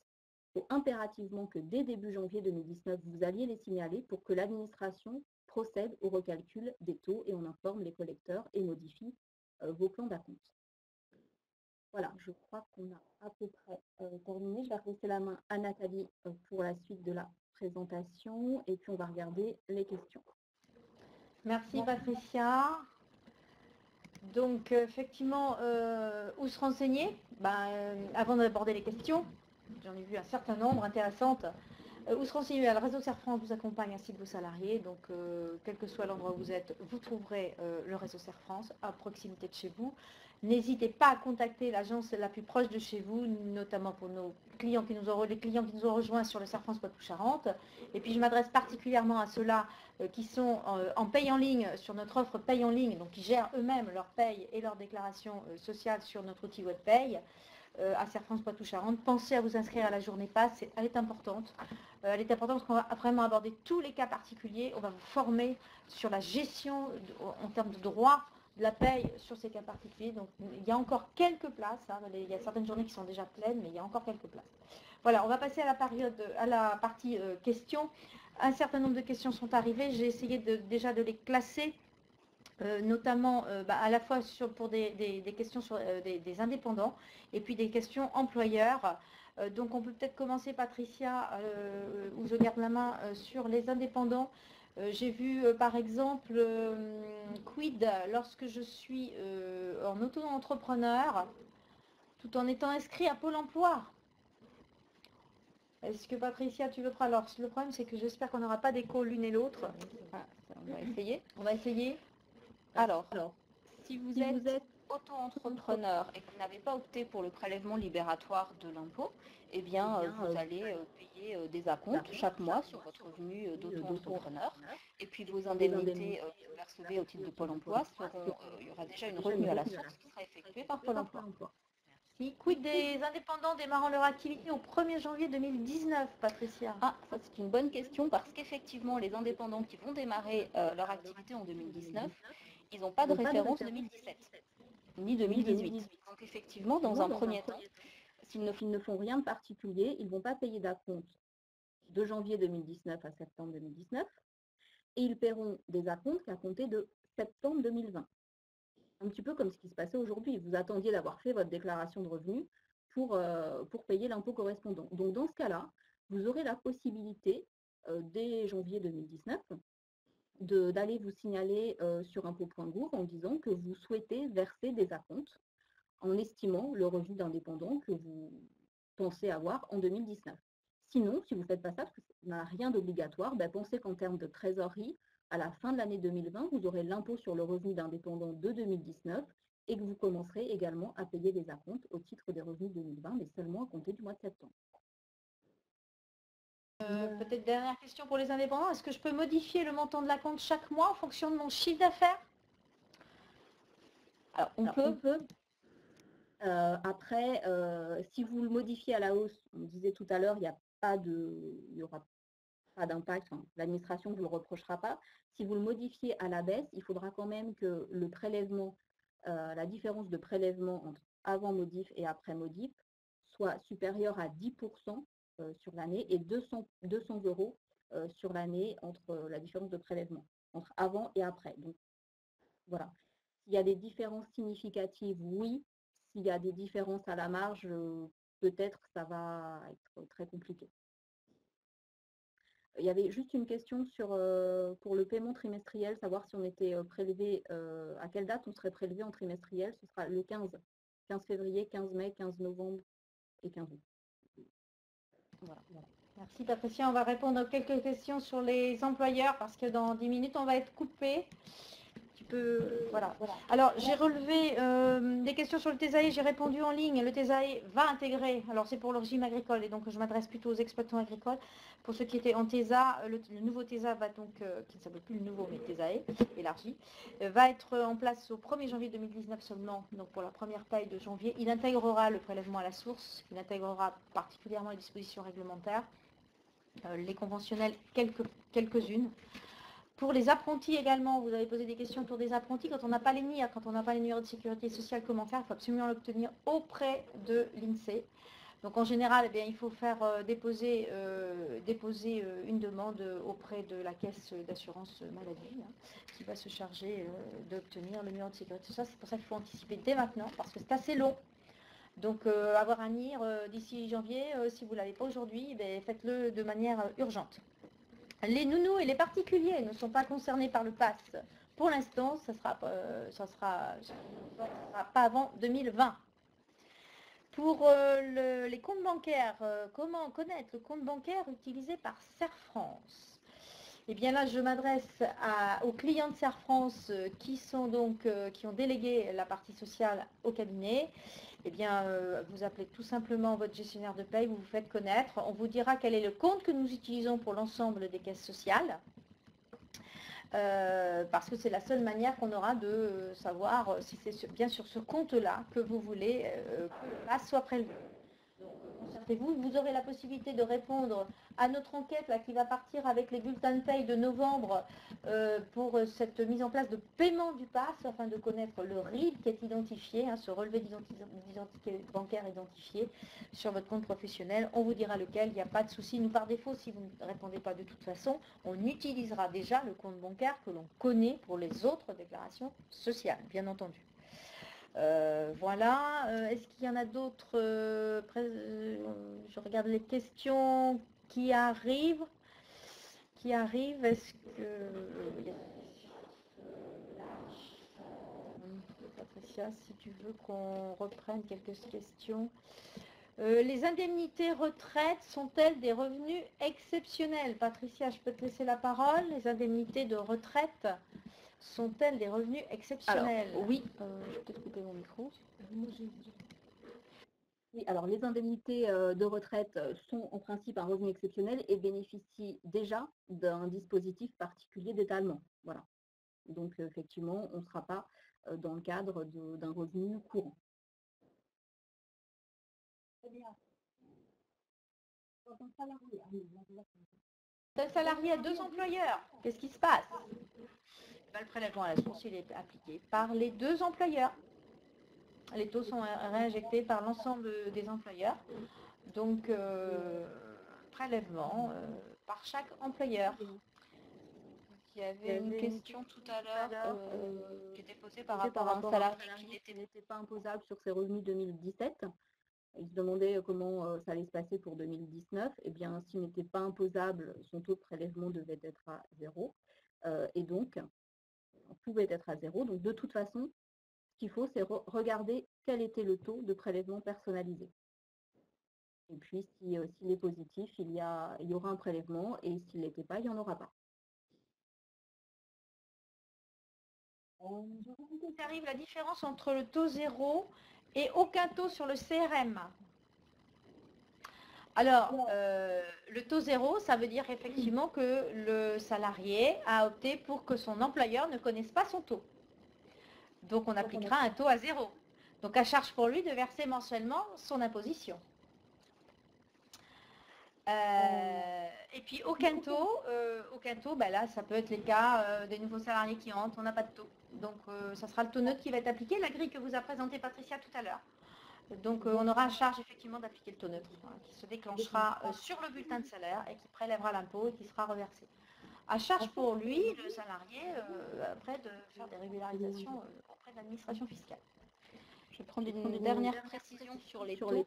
faut impérativement que dès début janvier 2019, vous alliez les signaler pour que l'administration procède au recalcul des taux et on informe les collecteurs et modifie vos plans d'acompte. Voilà, je crois qu'on a à peu près terminé. Je vais repasser la main à Nathalie pour la suite de la présentation et puis on va regarder les questions. Merci Patricia. Donc effectivement, où se renseigner? Avant d'aborder les questions, j'en ai vu un certain nombre intéressantes. Où se renseigner? Le réseau Serfrance vous accompagne ainsi que vos salariés. Donc quel que soit l'endroit où vous êtes, vous trouverez le réseau Serfrance à proximité de chez vous. N'hésitez pas à contacter l'agence la plus proche de chez vous, notamment pour nos clients qui nous ont rejoints sur le Serfrance Poitou-Charentes. Et puis je m'adresse particulièrement à ceux-là qui sont en paye en ligne sur notre offre paye en ligne, donc qui gèrent eux-mêmes leur paye et leur déclaration sociale sur notre outil WebPay. à Serre-France Poitou-Charentes. Pensez à vous inscrire à la journée passe, elle est importante. Elle est importante parce qu'on va vraiment aborder tous les cas particuliers. On va vous former sur la gestion en termes de droit de la paye sur ces cas particuliers. Donc il y a encore quelques places. Hein. Il y a certaines journées qui sont déjà pleines, mais il y a encore quelques places. Voilà, on va passer à la partie questions. Un certain nombre de questions sont arrivées. J'ai essayé déjà de les classer. Notamment à la fois pour des questions sur des indépendants et puis des questions employeurs. Donc on peut peut-être commencer, Patricia, où je garde la main sur les indépendants. J'ai vu par exemple, quid lorsque je suis en auto-entrepreneur tout en étant inscrit à Pôle emploi. Est-ce que Patricia, tu veux prendre? Alors le problème c'est que j'espère qu'on n'aura pas d'écho l'une et l'autre. On va essayer. On va essayer. Alors, si vous êtes auto-entrepreneur et que vous n'avez pas opté pour le prélèvement libératoire de l'impôt, eh bien, vous allez payer des acomptes chaque mois sur votre revenu d'auto-entrepreneur. Et puis, vos indemnités que vous recevez au titre de Pôle emploi, il y aura déjà une retenue à la source qui sera effectuée par Pôle emploi. Merci. Quid des indépendants démarrant leur activité au 1er janvier 2019, Patricia? Ah, ça c'est une bonne question parce qu'effectivement, les indépendants qui vont démarrer leur activité en 2019, ils n'ont pas de référence 2017, ni 2018. Donc effectivement, dans un premier temps, s'ils ne font rien de particulier, ils ne vont pas payer d'acompte de janvier 2019 à septembre 2019 et ils paieront des acomptes qu'à compter de septembre 2020. Un petit peu comme ce qui se passait aujourd'hui. Vous attendiez d'avoir fait votre déclaration de revenus pour payer l'impôt correspondant. Donc dans ce cas-là, vous aurez la possibilité, dès janvier 2019, d'aller vous signaler sur impôt.gouv en disant que vous souhaitez verser des acomptes en estimant le revenu d'indépendant que vous pensez avoir en 2019. Sinon, si vous ne faites pas ça, parce que ça n'a rien d'obligatoire, pensez qu'en termes de trésorerie, à la fin de l'année 2020, vous aurez l'impôt sur le revenu d'indépendant de 2019 et que vous commencerez également à payer des acomptes au titre des revenus 2020, mais seulement à compter du mois de septembre. Peut-être dernière question pour les indépendants. Est-ce que je peux modifier le montant de l'acompte chaque mois en fonction de mon chiffre d'affaires? Alors, on peut. Après, si vous le modifiez à la hausse, on disait tout à l'heure, il n'y aura pas d'impact, l'administration ne vous le reprochera pas. Si vous le modifiez à la baisse, il faudra quand même que le prélèvement, la différence de prélèvement entre avant modif et après modif soit supérieure à 10% sur l'année et 200 € sur l'année entre la différence de prélèvement, entre avant et après. Donc voilà. S'il y a des différences significatives, oui. S'il y a des différences à la marge, peut-être ça va être très compliqué. Il y avait juste une question pour le paiement trimestriel, savoir si on était prélevé, à quelle date on serait prélevé en trimestriel. Ce sera le 15 février, 15 mai, 15 novembre et 15 août. Voilà. Merci Patricia. On va répondre à quelques questions sur les employeurs parce que dans 10 minutes, on va être coupé. Voilà. Alors, j'ai relevé des questions sur le TESAE, j'ai répondu en ligne. Le TESAE va intégrer, alors c'est pour le régime agricole, et donc je m'adresse plutôt aux exploitants agricoles. Pour ceux qui étaient en TESA, le nouveau TESA va donc, qui ne s'appelle plus le nouveau, mais TESAE, élargi, va être en place au 1er janvier 2019 seulement, donc pour la première paille de janvier. Il intégrera le prélèvement à la source, il intégrera particulièrement les dispositions réglementaires, les conventionnelles, quelques-unes. Pour les apprentis également, vous avez posé des questions autour des apprentis. Quand on n'a pas les NIR, quand on n'a pas les numéros de sécurité sociale, comment faire? Il faut absolument l'obtenir auprès de l'INSEE. Donc en général, il faut faire déposer une demande auprès de la caisse d'assurance maladie, qui va se charger d'obtenir le numéro de sécurité sociale. C'est pour ça qu'il faut anticiper dès maintenant, parce que c'est assez long. Donc avoir un NIR d'ici janvier, si vous ne l'avez pas aujourd'hui, faites-le de manière urgente. Les nounous et les particuliers ne sont pas concernés par le pass. Pour l'instant, ça sera pas avant 2020. Pour les comptes bancaires, comment connaître le compte bancaire utilisé par Serre France? Eh bien là, je m'adresse aux clients de Serre France qui ont délégué la partie sociale au cabinet. Eh bien, vous appelez tout simplement votre gestionnaire de paye, vous vous faites connaître. On vous dira quel est le compte que nous utilisons pour l'ensemble des caisses sociales. parce que c'est la seule manière qu'on aura de savoir si c'est bien sur ce compte-là que vous voulez que le pass soit prélevé. Concertez-vous, vous aurez la possibilité de répondre à notre enquête là, qui va partir avec les bulletins de paye de novembre pour cette mise en place de paiement du pass afin de connaître le RIB qui est identifié, ce relevé d'identité bancaire identifié sur votre compte professionnel. On vous dira lequel, il n'y a pas de souci. Nous, par défaut, si vous ne répondez pas de toute façon, on utilisera déjà le compte bancaire que l'on connaît pour les autres déclarations sociales, bien entendu. Voilà, est-ce qu'il y en a d'autres je regarde les questions qui arrivent. Est-ce que... Patricia, si tu veux qu'on reprenne quelques questions. Les indemnités retraite sont-elles des revenus exceptionnels? Patricia, je peux te laisser la parole. Les indemnités de retraite sont-elles des revenus exceptionnels? Alors, oui, je vais peut-être couper mon micro. Oui, alors les indemnités de retraite sont en principe un revenu exceptionnel et bénéficient déjà d'un dispositif particulier d'étalement. Voilà. Donc effectivement, on ne sera pas dans le cadre d'un revenu courant. Un salarié a 2 employeurs. Qu'est-ce qui se passe? Le prélèvement à la source, il est appliqué par les 2 employeurs. Les taux sont réinjectés par l'ensemble des employeurs. Donc, prélèvement par chaque employeur. Il y avait une question tout à l'heure qui était posée par rapport à un salarié qui n'était pas imposable sur ses revenus 2017. Il se demandait comment ça allait se passer pour 2019. Eh bien, s'il n'était pas imposable, son taux de prélèvement devait être à 0. Et donc, on pouvait être à 0. Donc, de toute façon, ce qu'il faut, c'est regarder quel était le taux de prélèvement personnalisé. Et puis, s'il est positif, il y aura un prélèvement. Et s'il n'était pas, il n'y en aura pas. Arrive la différence entre le taux 0 et aucun taux sur le CRM. Alors, le taux 0, ça veut dire effectivement que le salarié a opté pour que son employeur ne connaisse pas son taux. Donc, on appliquera un taux à 0. Donc, à charge pour lui de verser mensuellement son imposition. Et puis, aucun taux, ben là, ça peut être les cas des nouveaux salariés qui entrent, on n'a pas de taux. Donc, ça sera le taux neutre qui va être appliqué, la grille que vous a présentée Patricia tout à l'heure. Donc, on aura à charge effectivement d'appliquer le taux neutre, qui se déclenchera sur le bulletin de salaire et qui prélèvera l'impôt et qui sera reversé. À charge pour lui, le salarié, après de faire des régularisations auprès de l'administration fiscale. Je vais prendre une dernière précision sur les taux.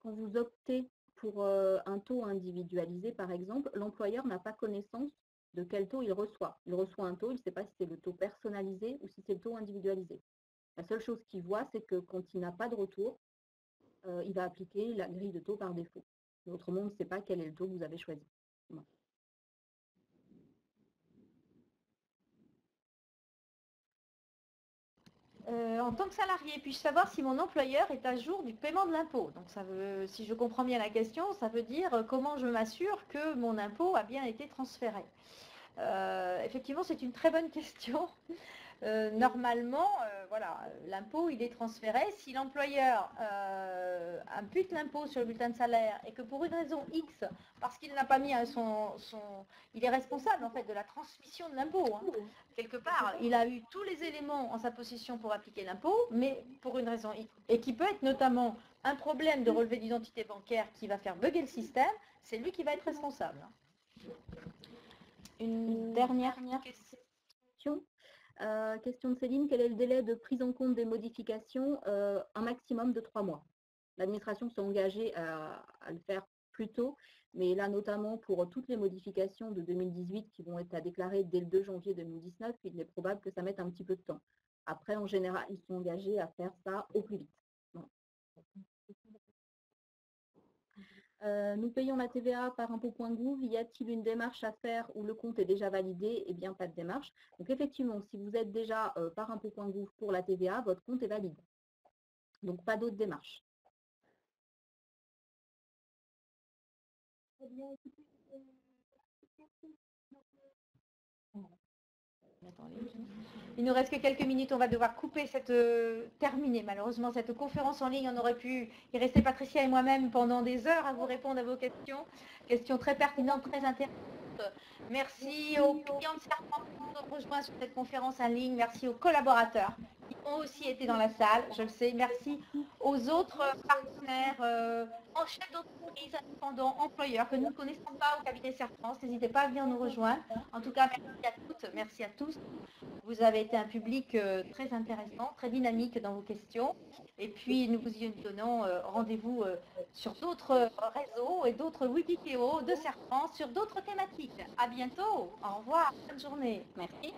Quand vous optez pour un taux individualisé, par exemple, l'employeur n'a pas connaissance de quel taux il reçoit. Il reçoit un taux, il ne sait pas si c'est le taux personnalisé ou si c'est le taux individualisé. La seule chose qu'il voit, c'est que quand il n'a pas de retour, il va appliquer la grille de taux par défaut. Autrement, on ne sait pas quel est le taux que vous avez choisi. Bon. En tant que salarié, puis-je savoir si mon employeur est à jour du paiement de l'impôt? Donc, ça veut, si je comprends bien la question, ça veut dire comment je m'assure que mon impôt a bien été transféré. Effectivement, c'est une très bonne question. Normalement, voilà, l'impôt, il est transféré. Si l'employeur impute l'impôt sur le bulletin de salaire et que pour une raison X, parce qu'il n'a pas mis il est responsable en fait de la transmission de l'impôt. Hein. Quelque part, il a eu tous les éléments en sa possession pour appliquer l'impôt, mais pour une raison X, et qui peut être notamment un problème de relevé d'identité bancaire qui va faire bugger le système, c'est lui qui va être responsable. Une dernière question. Question de Céline, quel est le délai de prise en compte des modifications? Un maximum de 3 mois. L'administration s'est engagée à le faire plus tôt, mais là notamment pour toutes les modifications de 2018 qui vont être à déclarer dès le 2 janvier 2019, il est probable que ça mette un petit peu de temps. Après, en général, ils sont engagés à faire ça au plus vite. Bon. Nous payons la TVA par impôt.gouv. Y a-t-il une démarche à faire où le compte est déjà validé? Eh bien, pas de démarche. Donc, effectivement, si vous êtes déjà par impôt.gouv pour la TVA, votre compte est valide. Donc, pas d'autres démarches. en ligne. Il nous reste que quelques minutes, on va devoir couper terminer malheureusement cette conférence en ligne. On aurait pu y rester Patricia et moi-même pendant des heures à vous répondre à vos questions. Questions très pertinentes, très intéressantes. Merci aux clients de Serpent qui nous ont rejoints sur cette conférence en ligne. Merci aux collaborateurs qui ont aussi été dans la salle, je le sais. Merci aux autres partenaires, en chef d'entreprise, indépendants, employeurs que nous ne connaissons pas au cabinet Serpent. N'hésitez pas à venir nous rejoindre. En tout cas, merci à toutes, merci à tous. Vous avez été un public très intéressant, très dynamique dans vos questions. Et puis, nous vous y donnons rendez-vous sur d'autres réseaux et d'autres wikipédias de Serpent sur d'autres thématiques. À bientôt. Au revoir. Bonne journée. Merci.